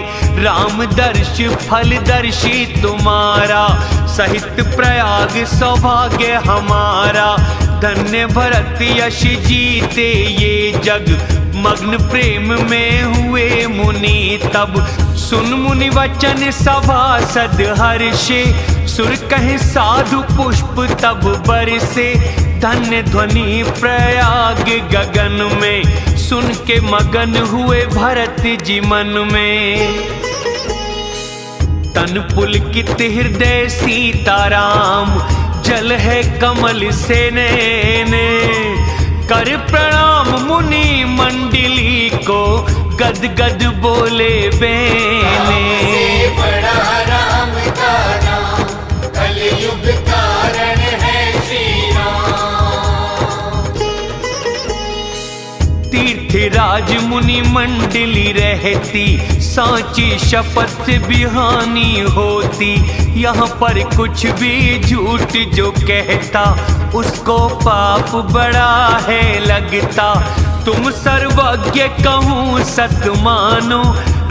राम दर्श फल दर्शी तुम्हारा, सहित प्रयाग सौभाग्य हमारा। धन्य भरत यश जीते ये जग, मग्न प्रेम में हुए मुनि तब। सुन मुनि वचन सभासद हर्षे, सुर कहे साधु पुष्प तब बरसे। धन्य ध्वनि प्रयाग गगन में, सुन के मगन हुए भरत जी मन में। तन पुलकित हृदय सीताराम, जल है कमल से नैने। कर प्रणाम मुनि मंडली को, गद गद बोले बेने। से बड़ा राम का नाम, कलयुग कारण है श्री राम। तीर्थराज मुनि मंडली रहती, सांची शपथ से बिहानी होती। यहाँ पर कुछ भी झूठ जो कहता, उसको पाप बड़ा है लगता। तुम सर्वज्ञ कहूँ सत मानो,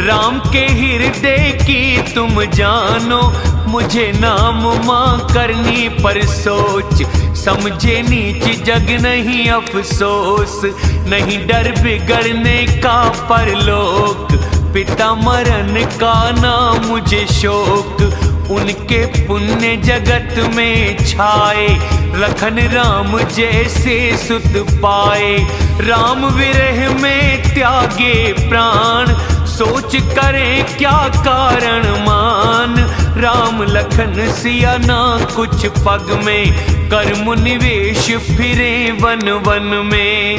राम के हृदय की तुम जानो। मुझे नाम माँ करनी पर सोच, समझे नीच जग नहीं अफसोस। नहीं डर बिगड़ने का परलोक, पिता मरण का ना मुझे शोक। उनके पुण्य जगत में छाए, लखन राम जैसे सुत पाए। राम विरह में त्यागे प्राण, सोच करें क्या कारण मान। राम लखन सिया ना कुछ पग में, कर्म निवेश फिरे वन वन में।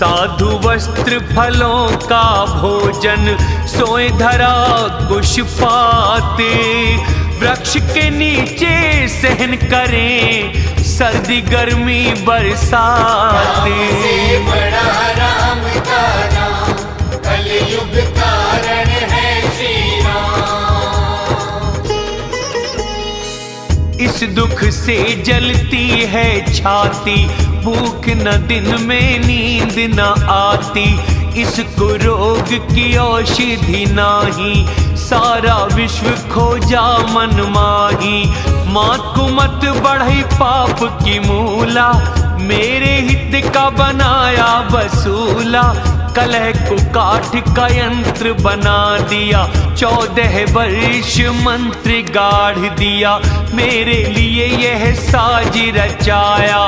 साधु वस्त्र फलों का भोजन, सोए धरा कुश पाते, वृक्ष के नीचे सहन करें सर्दी गर्मी बरसाते। से बड़ा राम का नाम, कलयुग कारण है श्री राम। इस दुख से जलती है छाती, भूख न दिन में नींद न आती, इसको रोग की औषधि नाही, सारा विश्व खोजा मन माही। मात को मत बढ़ई पाप की मूला, मेरे हित का बनाया वसूला, कलह को काठ का यंत्र बना दिया, 14 वर्ष मंत्र गाढ़ दिया, मेरे लिए यह साज रचाया,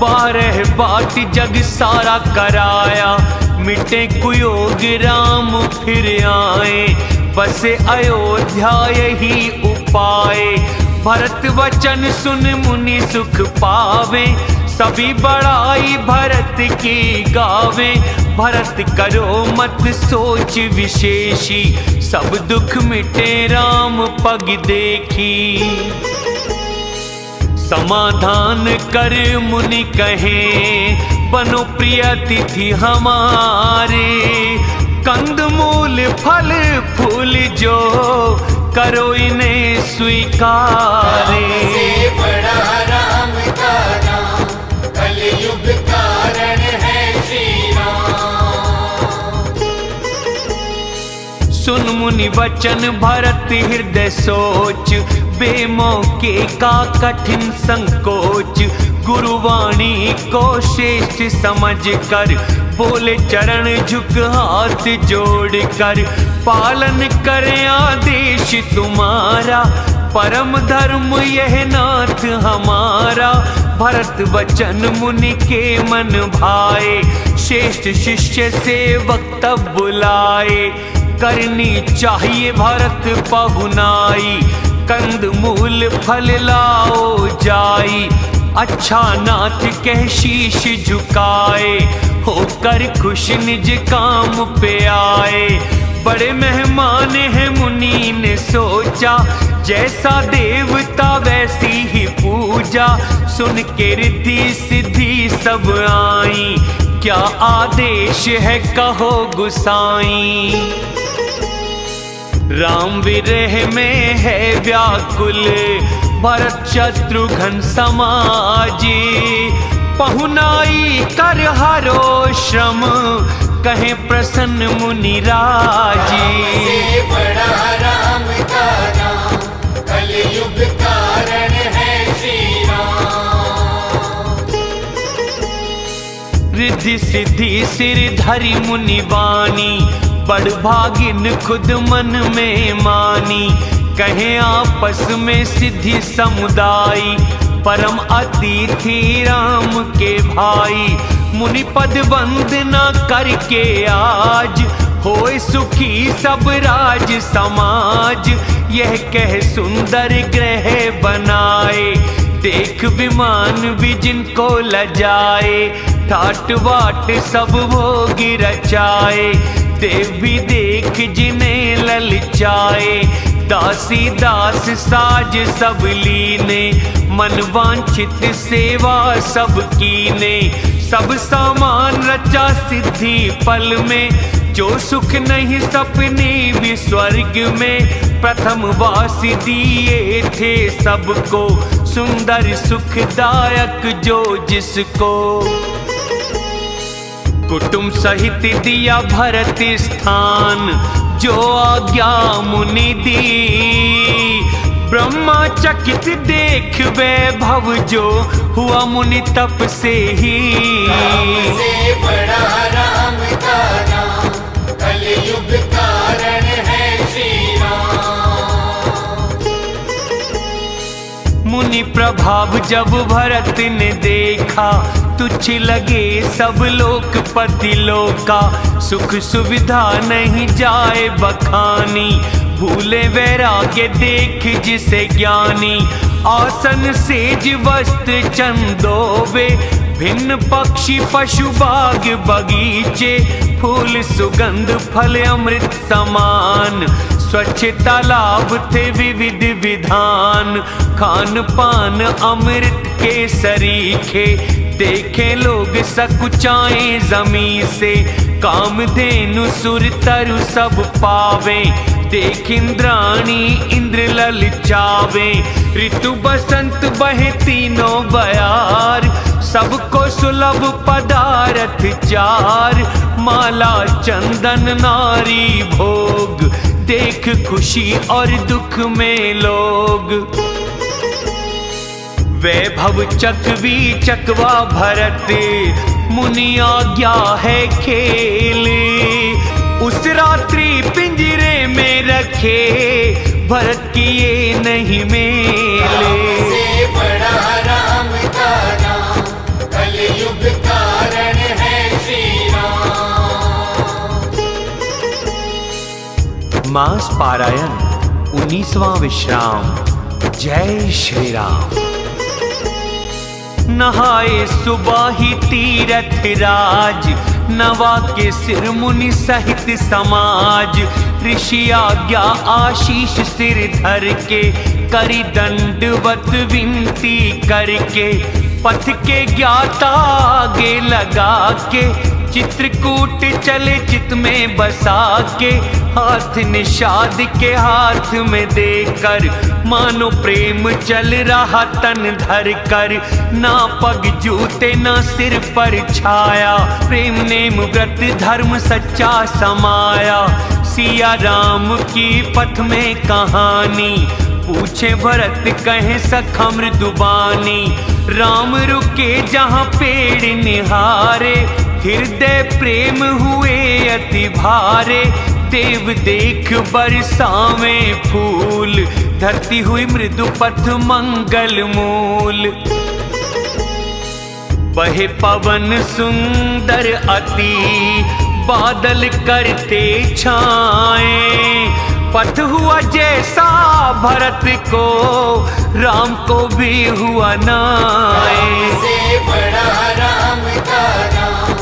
12 बाट जग सारा कराया, मिटे कुयोग राम फिर आए, बसे अयोध्या यही उपाय, भरत वचन सुन मुनि सुख पावे, सभी बड़ाई भरत की गावे, भरत करो मत सोच विशेषी, सब दुख मिटे राम पग देखी। समाधान कर मुनि कहे, बनो प्रिय अतिथि हमारे, कंद मूल फल फूल जो करो इन्हें स्वीकारे। से बड़ा राम का नाम, कलयुग कारण है श्री राम। सुन मुनि वचन भरत हृदय सोच, बेमौके का कठिन संकोच, गुरुवाणी को श्रेष्ठ समझ कर, बोले चरण झुक हाथ जोड़ कर, पालन करें आदेश तुम्हारा, परम धर्म यह नाथ हमारा। भरत वचन मुनि के मन भाए, श्रेष्ठ शिष्य से वक्तव्य बुलाए, करनी चाहिए भरत पहुनाई, कंद मूल फल लाओ जाई, अच्छा नाथ कह शीश झुकाए, होकर खुश निज काम पे आए, बड़े मेहमान हैं मुनि ने सोचा, जैसा देवता वैसी ही पूजा, सुन के रिद्धि सिद्धि सब आई, क्या आदेश है कहो गुसाई। राम विरह में है व्याकुल, भरत शत्रुघ्न समाजी, पहुनाई कर हरो श्रम, कहे प्रसन्न मुनि राजी। से बड़ा राम का नाम, कलयुग कारण है श्री राम। रिद्धि सिद्धि सिर धरि मुनि वाणी, बड़ भागिन खुद मन में मानी, कहे आपस में सिद्धि समुदाय, परम अतिथि राम के भाई, मुनि पद वंदना करके आज, होए सुखी सब राज समाज, यह कह सुंदर ग्रह बनाए, देख विमान भी जिनको लजाए, ठाट बाट सब भोग रचाए, देव भी देख जिन्हें ललचाए, दासी दास साज सब लीने, मन वांछित सेवा सब कीने, सब सामान रचा सिद्धि पल में, जो सुख नहीं सपने भी स्वर्ग में, प्रथम वास दिए थे सबको, सुंदर सुखदायक जो जिसको, कुटुंब सहित दिया भरत स्थान, जो आज्ञा मुनि दी, ब्रह्मा चकित देख वैभव जो, हुआ मुनि तप से ही। से बड़ा राम का नाम, कलयुग कारण है श्री राम। मुनि प्रभाव जब भरत ने देखा, तुच्छ लगे सब लोकपति लोका, सुख सुविधा नहीं जाए बखानी, भूले वैराग्य देख जिसे ज्ञानी, आसन सेज वस्त्र चंदोवे, भिन्न पक्षी पशु बाग बगीचे, फूल सुगंध फल अमृत समान, स्वच्छ तालाब थे विविध विधान, खान पान अमृत के सरीखे, देखे लोग सकुचाए जमी से, कामधेनु सुर तरु सब पावे, देख इंद्राणी इंद्र ललचावे, ऋतु बसंत बहे तीनों बयार, सबको सुलभ पदार्थ चार, माला चंदन नारी भोग, देख खुशी और दुख में लोग। वैभव चकवी चकवा भरत, मुनि आज्ञा है खेल, उस रात्रि पिंजरे में रखे, भरत किए नहीं मेले। से बड़ा राम का नाम, कलयुग कारण है श्री राम। मास पारायण 19वां विश्राम। जय श्री राम। नहाए सुबाही तीरथ राज, नवा के सिर मुनि सहित समाज, ऋषि आज्ञा आशीष सिर धर के, करी दंडवत विनती करके, पथ के ज्ञाता आगे लगा के, चित्रकूट चले चित में बसा के, हाथ निषाद के हाथ में देकर, मानो प्रेम चल रहा तन धर कर, ना पग जूते ना सिर पर छाया, प्रेम नेम व्रत धर्म सच्चा समाया, सिया राम की पथ में कहानी, पूछे भरत कहे सखा मृदुबानी, राम रुके जहाँ पेड़ निहारे, हृदय प्रेम हुए अति भारे, देव देख बरसावे फूल, धरती हुई मृदु पथ मंगल मूल। बहे पवन सुंदर अति, बादल करते छाए, पथ हुआ जैसा भरत को, राम को भी हुआ नाए। से बड़ा राम का नाम,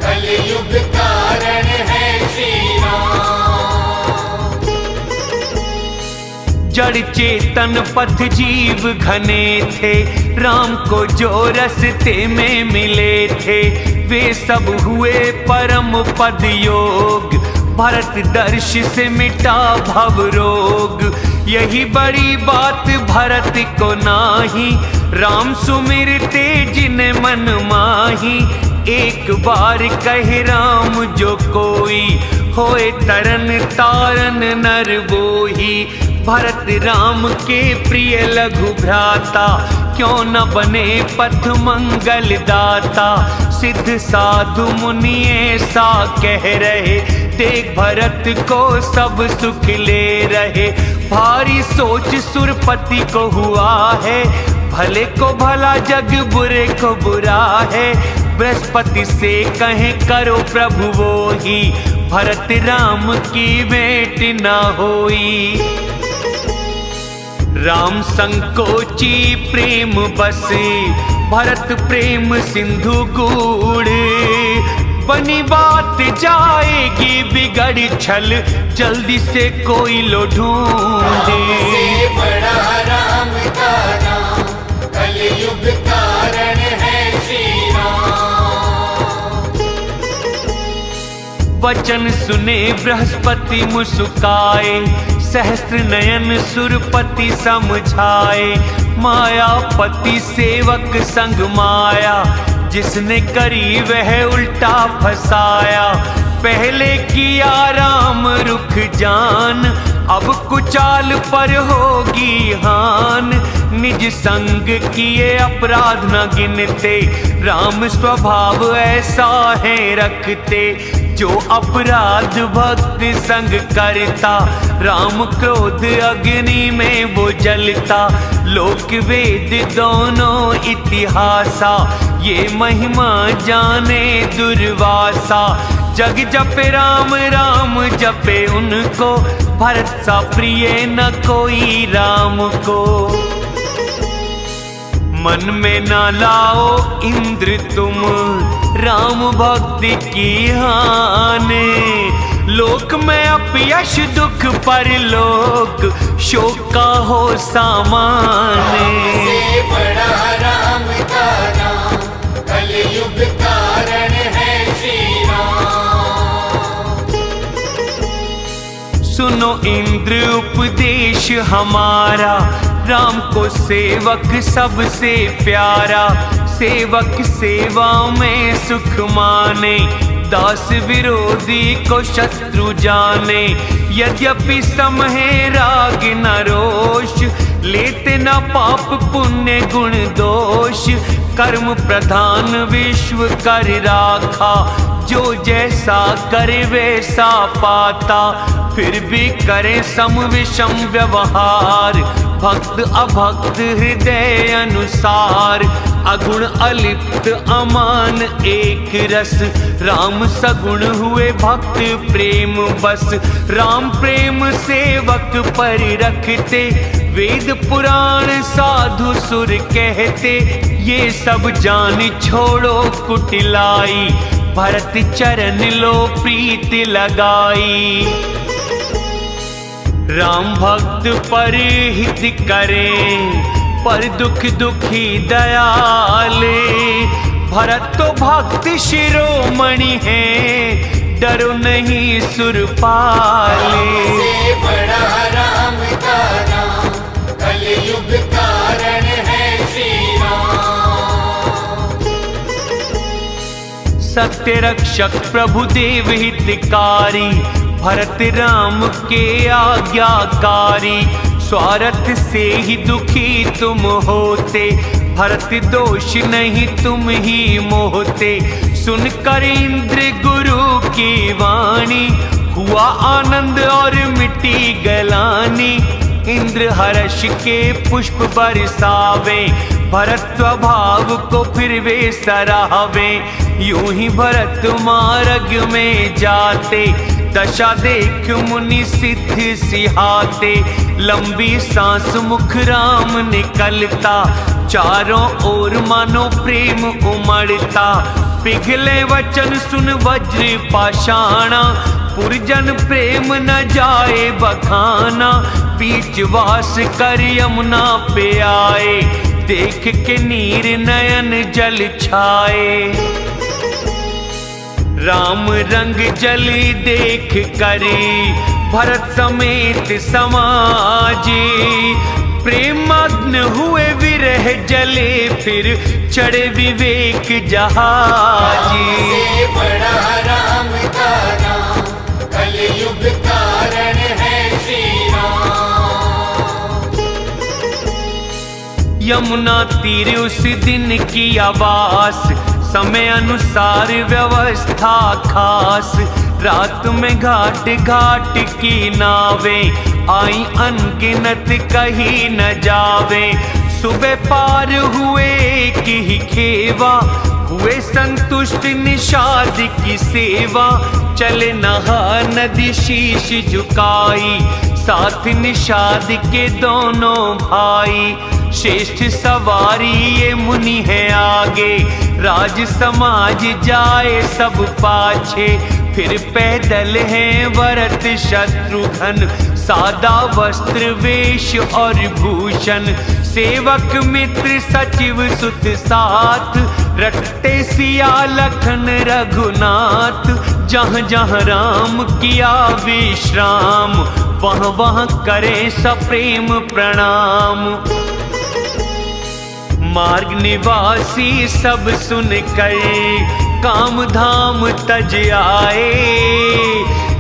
कलयुग कारण है श्री राम। जड़ चेतन पथ जीव घने थे, राम को जो रस्ते में मिले थे, वे सब हुए परम पद योग, भरत दर्श से मिटा भव रोग, यही बड़ी बात भरत को नाही, राम सुमिरते जिन मन माही, एक बार कहे राम जो कोई, होए तरन तारन नर बोही, भरत राम के प्रिय लघु भ्राता, क्यों न बने पथ मंगल दाता, सिद्ध साधु मुनि ऐसा कह रहे, देख भरत को सब सुख ले रहे, भारी सोच सुरपति को हुआ है, भले को भला जग बुरे को बुरा है, बृहस्पति से कहे करो प्रभु वो ही, भरत राम की भेंट न होई। राम संकोची प्रेम बसे, भरत प्रेम सिंधु गूढ़, बनी बात जाएगी बिगड़ छल, जल्दी से कोई लो ढूंढे। से बड़ा राम का नाम, कलयुग कारण है श्री राम। वचन सुने बृहस्पति मुस्काए, सहस्त्र नयन सुरपति समझाए, मायापति सेवक संग माया, जिसने करी वह उल्टा फसाया, पहले किया राम रुख जान, अब कुचाल पर होगी हान, निज संग किए अपराध न गिनते, राम स्वभाव ऐसा है रखते, जो अपराध भक्त संग करता, राम क्रोध अग्नि में वो जलता, लोक वेद दोनों इतिहासा, ये महिमा जाने दुर्वासा, जग जपे राम राम जपे उनको, भरत सा प्रिय न कोई राम को। मन में न लाओ इंद्र तुम राम भक्ति की हानि। लोक में अपयश दुख परलोक शोक का हो सामान्य। से बड़ा राम का नाम कलयुग कारण है श्री राम। सुनो इंद्र उपदेश हमारा, राम को सेवक सबसे प्यारा। सेवक सेवा में सुख माने, दास विरोधी को शत्रु जाने। यद्यपि सम है राग न रोष, लेते न पाप पुण्य गुण दोष। कर्म प्रधान विश्व कर राखा, जो जैसा करे वैसा पाता। फिर भी करे सम विषम व्यवहार, भक्त अभक्त हृदय अनुसार। अगुण अलिप्त अमान एक रस, राम सगुण हुए भक्त प्रेम बस। राम प्रेम सेवक पर रखते, वेद पुराण साधु सुर कहते। ये सब जान छोड़ो कुटिलाई, भरत चरण लो प्रीत लगाई। राम भक्त पर हित करें, पर दुख दुखी दयाले। भरत तो भक्त शिरोमणि है, डरो नहीं सुरपाले। से बड़ा राम का नाम कलयुग कारण है श्री राम। सत्य रक्षक प्रभु देव हितकारी, भरत राम के आज्ञाकारी। स्वार्थ से ही दुखी तुम होते, भरत दोष नहीं तुम ही मोहते। सुनकर इंद्र गुरु की वाणी, हुआ आनंद और मिटी गलानी। इंद्र हर्ष के पुष्प बरसावे, भरत स्वभाव को फिर वे सराहवे। यूं ही भरत मार्ग में जाते, दशा देख मुनि सिद्ध सिहाते। लंबी सांस मुख राम निकलता, चारों ओर मानो प्रेम उमड़ता। पिघले वचन सुन वज्र पाषाणा, पुरजन प्रेम न जाए बखाना। बीच वास कर यमुना पे आए, देख के नीर नयन जल छाए। राम रंग जली देख करी, भरत समेत समाजी। प्रेमग्न हुए विरह जले, फिर चढ़े विवेक जहाजी। से बड़ा राम का नाम कलयुग कारण है श्री राम। यमुना तीर उस दिन की आवास, समय अनुसार व्यवस्था खास। रात में घाट घाट की नावे, आई अनगिनत कहीं न जावे। सुबह पार हुए की खेवा, हुए संतुष्ट निषाद की सेवा। चले नहा नदी शीश झुकाई, साथ निषाद के दोनों भाई। श्रेष्ठ सवारी ये मुनि है आगे, राज समाज जाए सब पाछे। फिर पैदल हैं भरत शत्रुघ्न, सादा वस्त्र वेश और भूषण। सेवक मित्र सचिव सुत साथ, रटते सिया लखन रघुनाथ। जहाँ जहाँ राम किया विश्राम, वहाँ वहाँ करें सप्रेम प्रणाम। मार्ग निवासी सब सुन कर, काम धाम तज आए।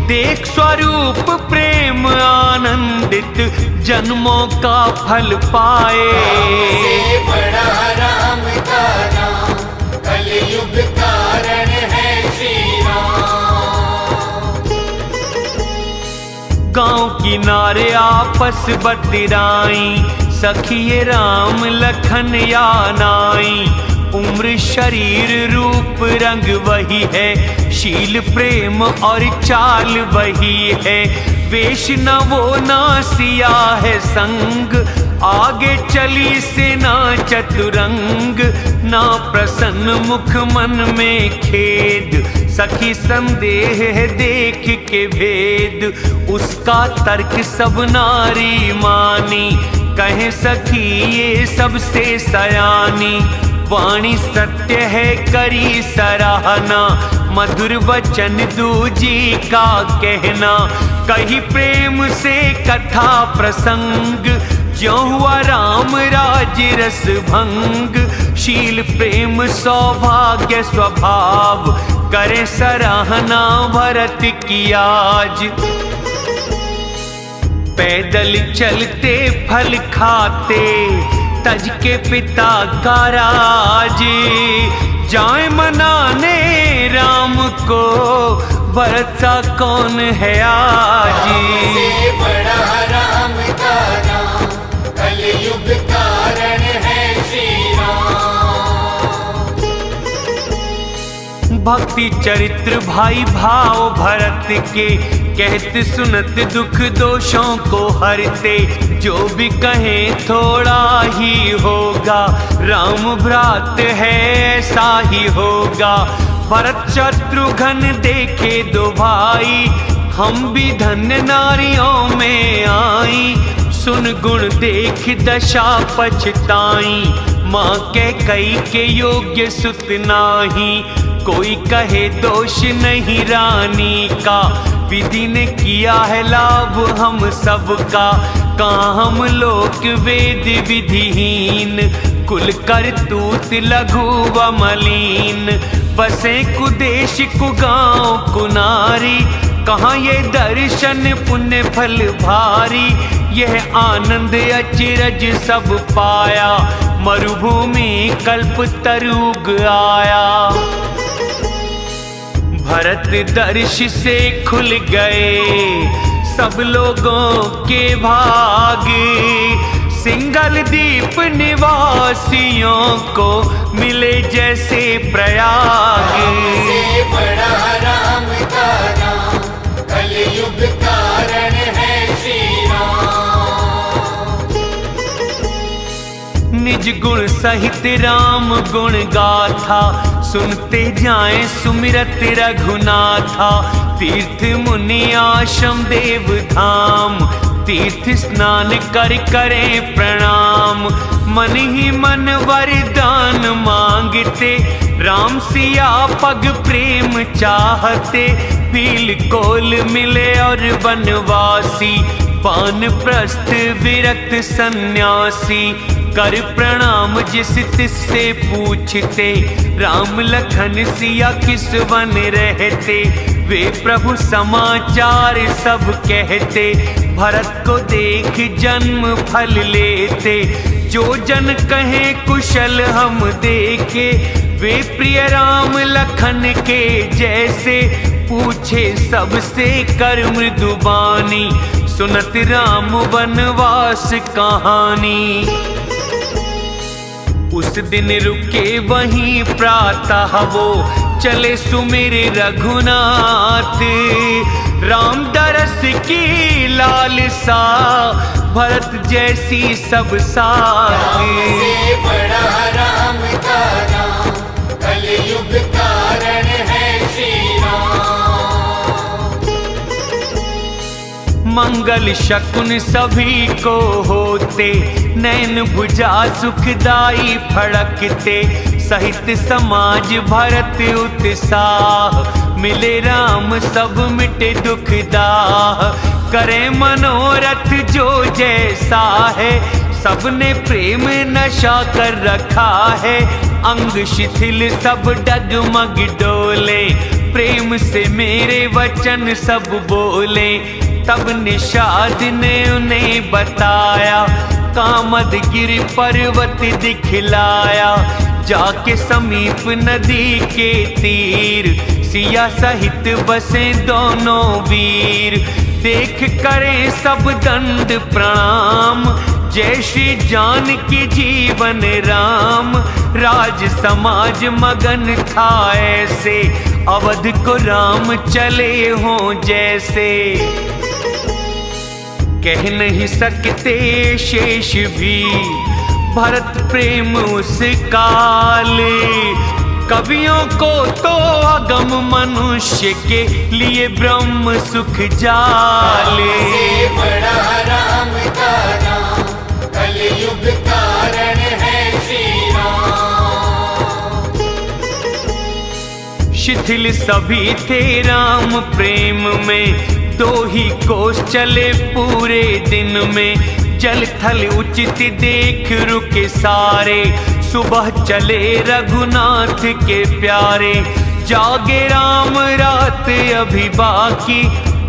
देख स्वरूप प्रेम आनंदित, जन्मों का फल पाए। से बड़ा राम का नाम कलयुग कारण है श्री राम। गांव किनारे आपस बतिराई, सखिए राम लखन या नाई। उम्र शरीर रूप रंग वही है, शील प्रेम और चाल वही है। वेश न वो ना सिया है संग, आगे चली सेना चतुरंग, ना प्रसन्न मुख मन में खेद। सखी संदेह है देख के भेद, उसका तर्क सब नारी मानी। कहे सखी ये सबसे सयानी, वाणी सत्य है करी सराहना। मधुर वचन दूजी का कहना, कही प्रेम से कथा प्रसंग। ज्यों हुआ राम राज रस भंग, शील प्रेम सौभाग्य स्वभाव। करे सराहना भरत की आज, पैदल चलते फल खाते, तज के पिता का राज। जाए मनाने राम को, भरत सा कौन है आज। से बड़ा राम का नाम, कलयुग कारण है श्री राम। भक्ति चरित्र भाई भाव भरत के, कहते सुनत दुख दोषों को हरते। जो भी कहें थोड़ा ही होगा, राम भ्रात है ऐसा ही होगा। भरत शत्रुघ्न देखे दो भाई, हम भी धन्य नारियों में आई। सुन गुण देख दशा पछताई, माँ के कई के योग्य सुत नाही। कोई कहे दोष नहीं रानी का, विधि ने किया है लाभ हम सबका। कहाँ हम लोक वेद विधिहीन, कुल करतूत लघु व मलिन। बसे कुदेश कुगांव कुनारी, कहाँ ये दर्शन पुण्य फल भारी। यह आनंद अचिरज सब पाया, मरुभूमि कल्प तरुग आया। भरत दर्श से खुल गए सब लोगों के भाग। सिंगल दीप निवासियों को मिले जैसे प्रयाग। से बड़ा राम का नाम, कलयुग कारण है श्री राम। निज गुण सहित राम गुण गाथा, सुनते जाएं सुमिरत रघुनाथा। तीर्थ मुनि आश्रम देव धाम, तीर्थ स्नान कर करें प्रणाम। मन ही मन वरदान मांगते, राम सिया पग प्रेम चाहते। भील कोल मिले और बनवासी, पान प्रस्थ विरक्त सन्यासी। कर प्रणाम जिस तिससे पूछते, राम लखन सिया किस वन रहते। वे प्रभु समाचार सब कहते, भरत को देख जन्म फल लेते। जो जन कहे कुशल हम देखे, वे प्रिय राम लखन के जैसे। पूछे सबसे कर मृदुबानी, सुनत राम वनवास कहानी। उस दिन रुके वहीं प्रातः वो, चले सुमिर रघुनाथ। राम दरस की लालसा, भरत जैसी सब साथ। से बड़ा राम का नाम, कलयुग कारण है श्री राम। मंगल शकुन सभी को होते, नैन भुजा सुखदाई फड़कते। सहित समाज भरत उत्साह, मिले राम सब मिटे दुख दाह। करे मनोरथ जो जैसा है, सबने प्रेम नशा कर रखा है। अंग शिथिल सब डगमग डोले, प्रेम से मेरे वचन सब बोले। तब निषाद ने उन्हें बताया, कामदगिरि पर्वत दिखलाया। जाके समीप नदी के तीर, सिया सहित बसे दोनों वीर। देख करें सब दंड प्रणाम, जय श्री जानकी जीवन राम। राज समाज मगन था ऐसे, अवध को राम चले हों जैसे। कह नहीं सकते शेष भी भरत प्रेम उस काले। कवियों को तो अगम मनुष्य के लिए ब्रह्म सुख जाले। से बड़ा राम का नाम कलयुग कारण है श्री राम। शिथिल सभी थे राम प्रेम में, दो ही कोस चले पूरे दिन में। जल थल उचित देख रुके सारे, सुबह चले रघुनाथ के प्यारे। जागे राम रात अभी बाकी,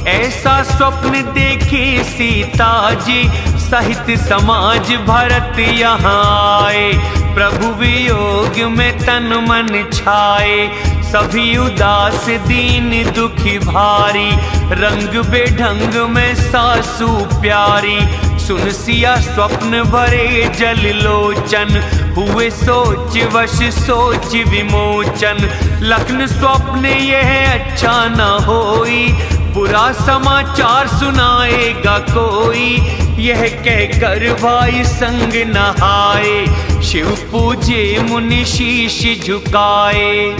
ऐसा स्वप्न देखे सीता जी। सहित समाज भरत यहाँ आए, प्रभु वियोग में तन मन छाए। सभी उदास दीन दुखी भारी, रंग बेढंग में सासू प्यारी। सुन सिया स्वप्न भरे जल लोचन, हुए सोच वश सोच विमोचन। लखन स्वप्न यह अच्छा न होई, बुरा समाचार सुनाएगा कोई। यह कहकर भाई संग नहाए, शिव पूजे मुनि शीश झुकाए।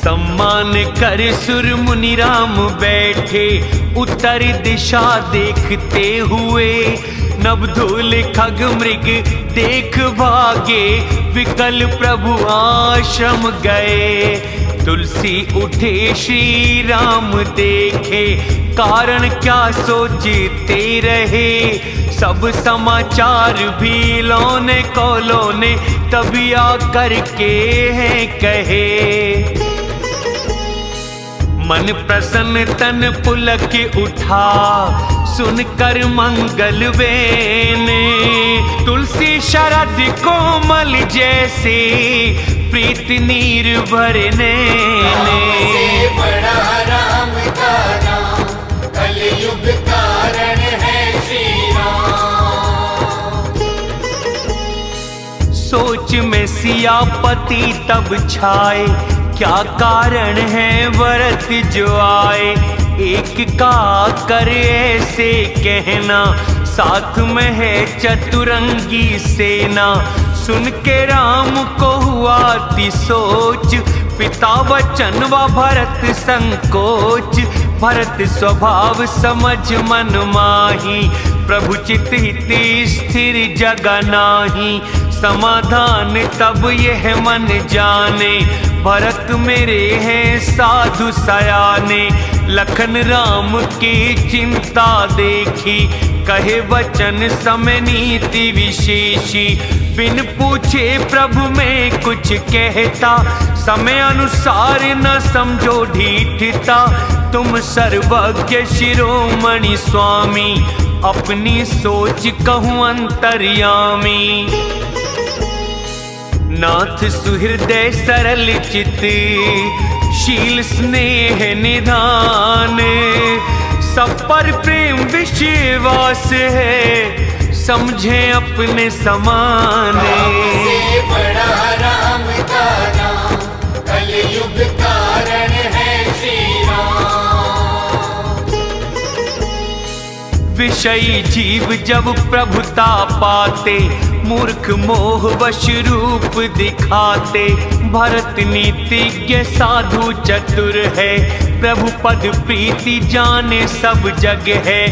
सम्मान कर सुर मुनि राम बैठे, उत्तर दिशा देखते हुए। नवधूल खग मृग देख भागे, विकल प्रभु आश्रम गए। तुलसी उठे श्री राम देखे, कारण क्या सोचते रहे। सब समाचार भी लौने को लौने, तभी आकर के हैं कहे। मन प्रसन्न तन पुलक उठा, सुनकर मंगल बेने। तुलसी शरद कोमल जैसे, प्रीत नीर भरने। से बड़ा राम का नाम कलयुग कारण है श्री राम। सोच में सियापति तब छाए, क्या कारण है व्रत जो आए। एक का कर ऐसे कहना, साथ में है चतुरंगी सेना। सुन के राम को हुआ ती सोच, पिता वचन व भरत संकोच। भरत स्वभाव समझ मन माही, प्रभु चित हित स्थिर जग नाही। समाधान तब यह मन जाने, भरत मेरे हैं साधु सयाने। लखन राम की चिंता देखी, कहे वचन समय नीति विशेषी। बिन पूछे प्रभु में कुछ कहता, समय अनुसार न समझो ढीठता। तुम सर्वज्ञ शिरोमणि स्वामी, अपनी सोच कहूँ अंतर्यामी। नाथ सुहृदय सरल चित, शील स्नेह निधान। सब पर प्रेम विश्वास है, समझे अपने समान। से बड़ा राम का नाम कलयुग कारण है श्री राम। विषयी जीव जब प्रभुता पाते, मूर्ख मोह वश रूप दिखाते। भरत नीतिज्ञ साधु चतुर है, प्रभु पद प्रीति जाने सब जग है।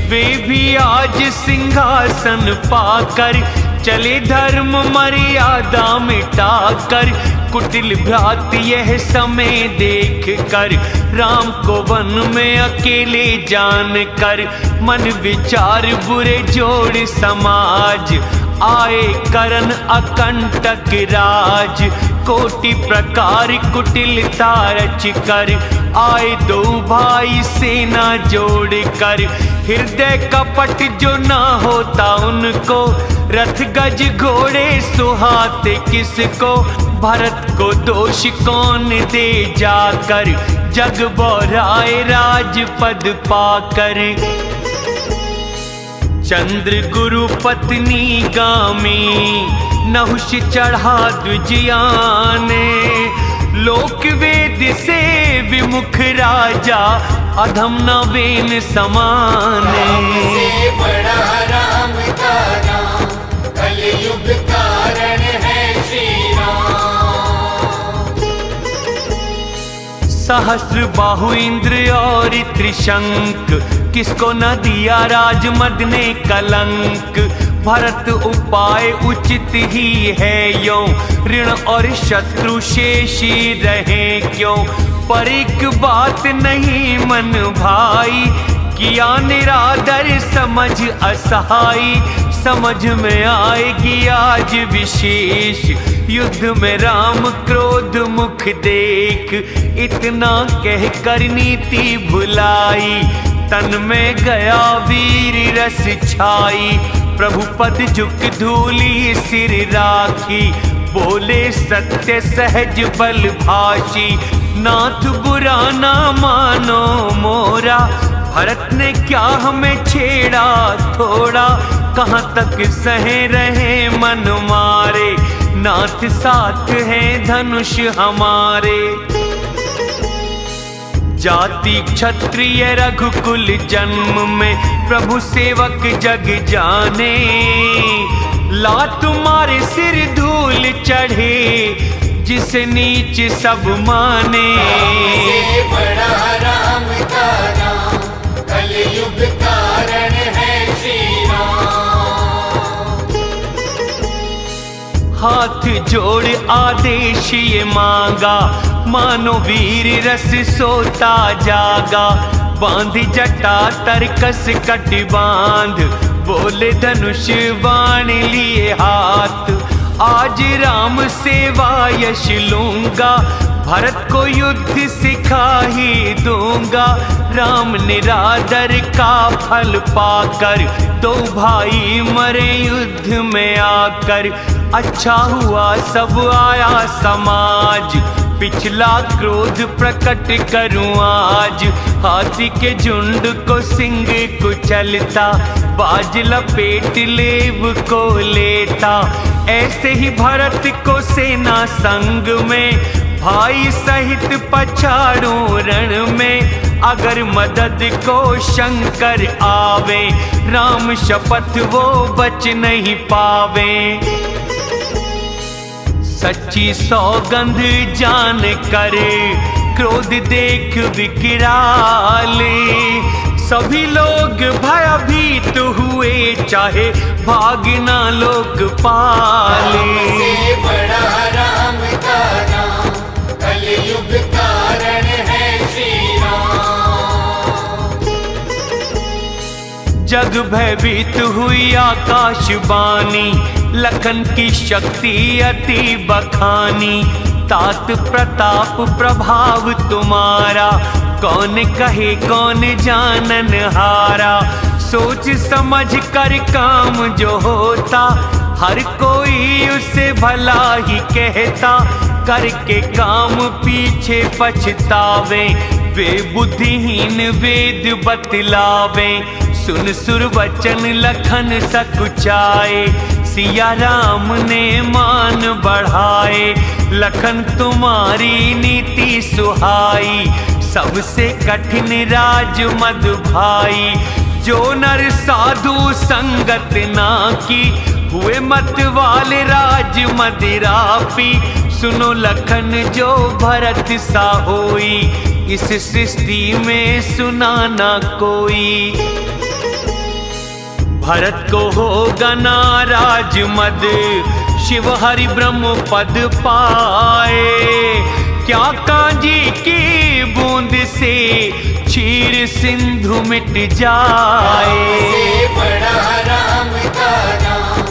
वे भी आज सिंहासन पाकर, चले धर्म मर्यादा मिटाकर। कुटिल भ्रात यह समय देख कर, राम को वन में अकेले जान कर। मन विचार बुरे जोड़ समाज, आए करन अकंटक राज। कोटि प्रकार कुटिलता रच कर, आए दो भाई सेना जोड़ कर। हृदय कपट जो ना होता उनको, रथ गज घोड़े सुहाते किसको। भरत को दोष कौन दे जाकर, जग बौराए राजपद पाकर। चंद्र गुरु पत्नी गामी, नहुष चढ़ा द्विजयाने। लोक वेद से विमुख राजा, अधम न वेन समाने। से बड़ा राम का नाम, कलयुग कारण है श्री राम। सहस्र बाहु इंद्र और त्रिशंक, किसको न दिया राजमद ने कलंक। भरत उपाय उचित ही है यों, ऋण और शत्रु शेषी रहे क्यों। पर एक बात नहीं मन भाई, किया निरादर समझ असहाय। समझ में आएगी आज विशेष, युद्ध में राम क्रोध मुख देख। इतना कह कर नीति भुलाई, तन में गया वीर रस छाई। प्रभु पद झुक धूली सिर राखी, बोले सत्य सहज बल भाषी। नाथ बुरा ना मानो मोरा, भरत ने क्या हमें छेड़ा थोड़ा। कहाँ तक सहे रहे मन मारे, नाथ साथ है धनुष हमारे। जाति क्षत्रिय रघुकुल जन्म में, प्रभु सेवक जग जाने। ला तुम्हारे सिर धूल चढ़े, जिस नीच सब माने। से बड़ा राम का नाम, कलयुग कारण है श्री राम। हाथ जोड़ आदेश ये मांगा, मानो वीर रस सोता जागा। बांध जटा तरकस कट बांध, बोले धनुष बाण लिए हाथ। आज राम सेवा यश लूंगा, भरत को युद्ध सिखा ही दूंगा। राम निरादर का फल पाकर, दो भाई मरे युद्ध में आकर। अच्छा हुआ सब आया समाज, पिछला क्रोध प्रकट करूं आज। हाथी के झुंड को सिंह कुचलता, बाज लपेट लेव को लेता। ऐसे ही भरत को सेना संग में, भाई सहित पछाड़ूं रण में। अगर मदद को शंकर आवे, राम शपथ वो बच नहीं पावे। सच्ची सौगंध जान कर, क्रोध देख विकराले। सभी लोग भयभीत हुए, चाहे भागना लोक पाले। से बड़ा राम का नाम, कलयुग कारण है श्री राम। जग भयभीत हुई आकाशवाणी, लखन की शक्ति अति बखानी। तात प्रताप प्रभाव तुम्हारा, कौन कहे कौन जानन हारा। सोच समझ कर काम जो होता, हर कोई उसे भला ही कहता। करके काम पीछे पछतावे, वे बुद्धिहीन वेद बतलावे। सुन सुर वचन लखन सकुचाए, सिया राम ने मान बढ़ाए। लखन तुम्हारी नीति सुहाई, सबसे कठिन राज मद भाई। जो नर साधु संगत ना की, हुए मत वाले राज मदिरापी। सुनो लखन जो भरत सा होई, इस सृष्टि में सुना ना कोई। भरत को होगा नाराज मद, शिव हरि ब्रह्म पद पाए। क्या कांजी की बूंद से क्षीर सिंधु मिट जाए। से बड़ा राम का नाम,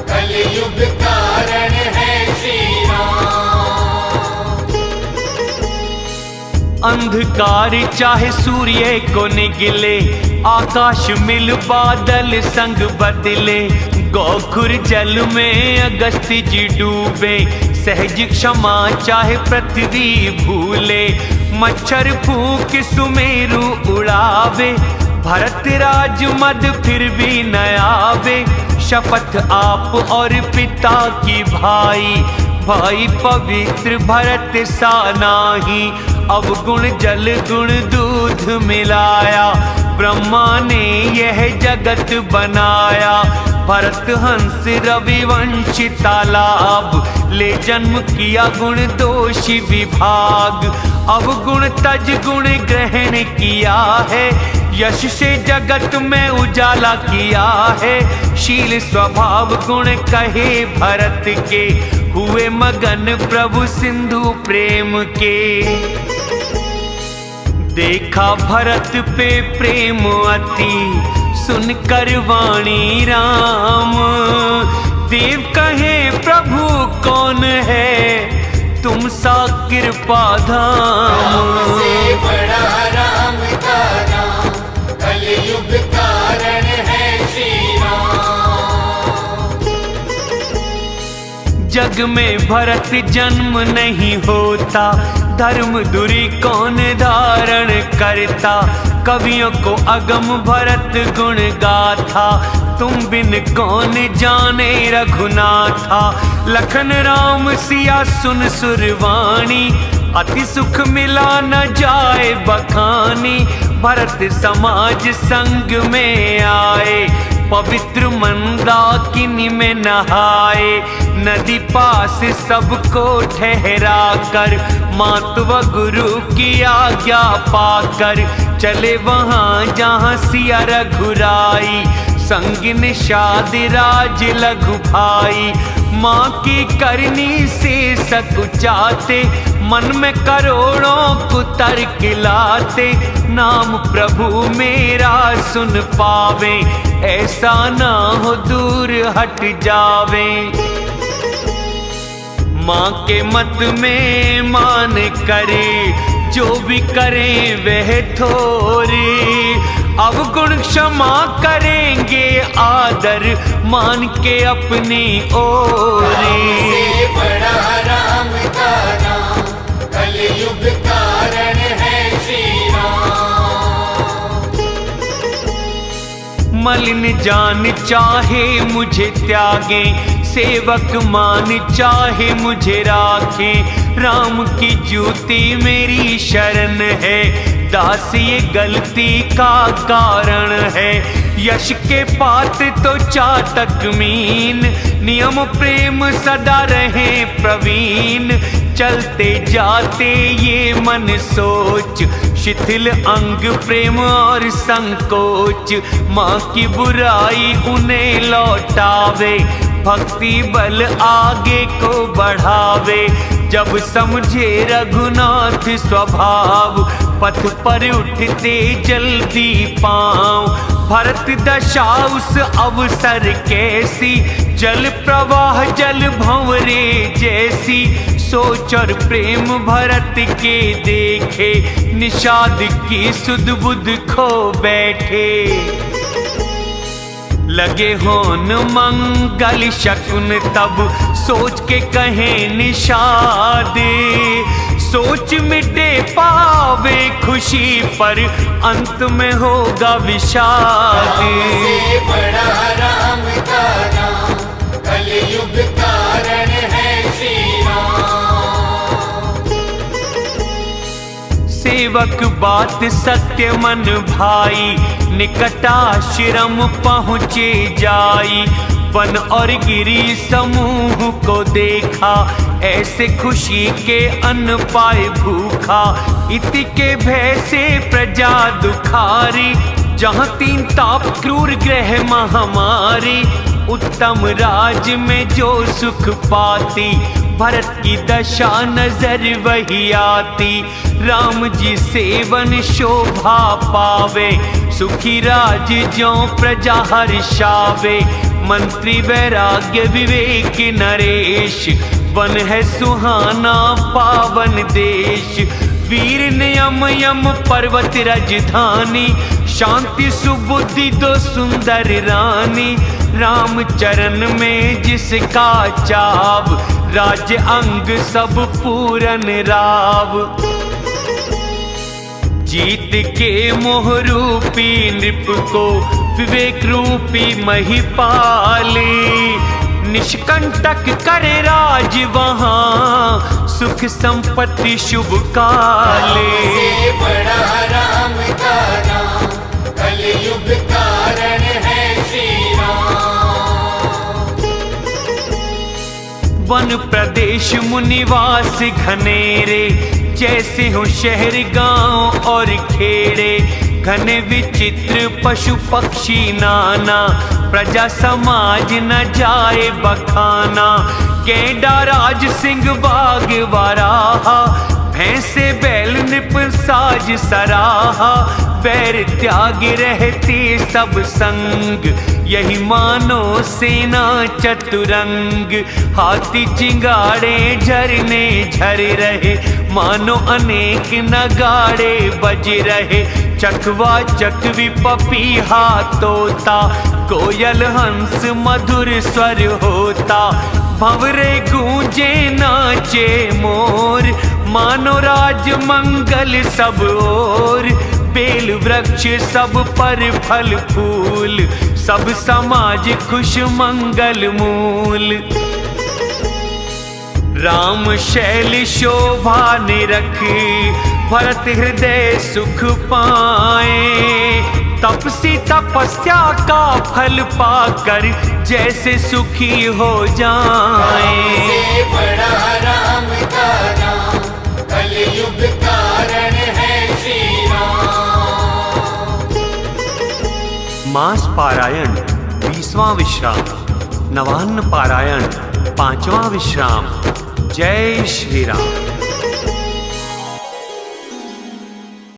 कलयुग कारण है श्री राम। अंधकार चाहे सूर्य को निगले, आकाश मिल बादल संग बदले। गोखुर जल में अगस्त जी डूबे, सहज क्षमा चाहे पृथ्वी भूले। मच्छर फूंक सुमेरु उड़ावे, भरत राज मद फिर भी न आवे। शपथ आप और पिता की भाई, भाई पवित्र भरत सा नाही। अवगुण जल गुण दूध मिलाया, ब्रह्मा ने यह जगत बनाया। भरत हंस रविवंश तालाब, ले जन्म किया गुण दोषी विभाग। अवगुण तज गुण ग्रहण किया है, यश से जगत में उजाला किया है। शील स्वभाव गुण कहे भरत के, हुए मगन प्रभु सिंधु प्रेम के। देखा भरत पे प्रेम अति, सुनकर वाणी राम। देव कहे प्रभु कौन है, तुम सा कृपा धाम। से बड़ा राम का नाम, कलयुग कारण है श्री राम। जग में भरत जन्म नहीं होता, धर्म दूरी कौन धारण करता। कवियों को अगम भरत गुण गाथा, तुम बिन कौन जाने रघुनाथा। लखन राम सिया सुन सुरवाणी, अति सुख मिला न जाए बखानी। भरत समाज संग में आए, पवित्र मंदाकिनी में नहाए। नदी पास सबको ठहरा कर, मातु व गुरु की आज्ञा पाकर चले वहाँ जहाँ सिया रघुराई। संग निषाद राज लघु भाई, माँ की करनी से सकुचाते। मन में करोड़ों कुतर्क लाते, नाम प्रभु मेरा सुन पावे। ऐसा ना हो दूर हट जावे, माँ के मत में मान करे। जो भी करे वह थोरी, अवगुण क्षमा करेंगे आदर मान के अपनी ओरी। से बड़ा राम का नाम, कलयुग कारण है श्री राम। मलिन जान चाहे मुझे त्यागे, सेवक मान चाहे मुझे राखे। राम की जूती मेरी शरण है, दास ये गलती का कारण है। यश के पात तो चातक मीन, नियम प्रेम सदा रहे प्रवीण। चलते जाते ये मन सोच, शिथिल अंग प्रेम और संकोच। माँ की बुराई उन्हें लौटावे, भक्ति बल आगे को बढ़ावे। जब समझे रघुनाथ स्वभाव, पथ पर उठते जल्दी पाँव। भरत दशा उस अवसर कैसी, जल प्रवाह जल भंवरे जैसी। सोच और प्रेम भरत के देखे, निषाद की सुध बुध खो बैठे। लगे होन मंगल शकुन तब, सोच के कहे निषाद। सोच मिटे पावे खुशी पर, अंत में होगा विषाद। से बड़ा राम का नाम, कलयुग कारण है श्री राम। सेवक बात सत्य मन भाई, निकटाश्रम पहुँचे जाई। वन और गिरी समूह को देखा, ऐसे खुशी के अन्न पाए भूखा। इति के भय से प्रजा दुखारी, जहाँ तीन ताप क्रूर ग्रह महामारी। उत्तम राज में जो सुख पाती, भरत की दशा नजर वही आती। राम जी सेवन शोभा पावे, सुखी राज ज्यों प्रजा हर्षावे। मंत्री वैराग्य विवेक नरेश, वन है सुहाना पावन देश। वीर नियम यम पर्वत राजधानी, शांति सुबुद्धि दो सुंदर रानी। राम चरण में जिसका चाव, राज्य अंग सब पूरन राव। जीत के मोह रूपी नृप को, विवेक रूपी महिपाली। निष्कंटक करे राज वहाँ, सुख संपत्ति शुभ काले। से बड़ा राम का नाम, कलयुग कारण है श्री राम। वन प्रदेश मुनिवास घनेरे, जैसे हो शहर गांव और खेड़े। घने विचित्र पशु पक्षी नाना, प्रजा समाज न जाए बखाना। गेंडा राज सिंह बाग वाराहा, भैंसे बैल नृप साज सराहा। बैर त्याग रहते सब संग, यही मानो सेना चतुरंग। हाथी चिंगाड़े झरने झर रहे, मानो अनेक नगाड़े बज रहे। चकवा चकवी पपीहा तोता, कोयल हंस मधुर स्वर होता। भंवरे गूंजे नाचे मोर, मानो राज मंगल सब ओर। बेल वृक्ष सब पर फल फूल, सब समाज खुश मंगल मूल। राम शैल शोभा निरख, भरत हृदय सुख पाए। तपसी तपस्या का फल पाकर, जैसे सुखी हो जाए। से बड़ा राम का नाम, कलयुग कारण है श्री राम। मास पारायण 20वां विश्राम, नवान्न पारायण 5वां विश्राम। जय श्री राम।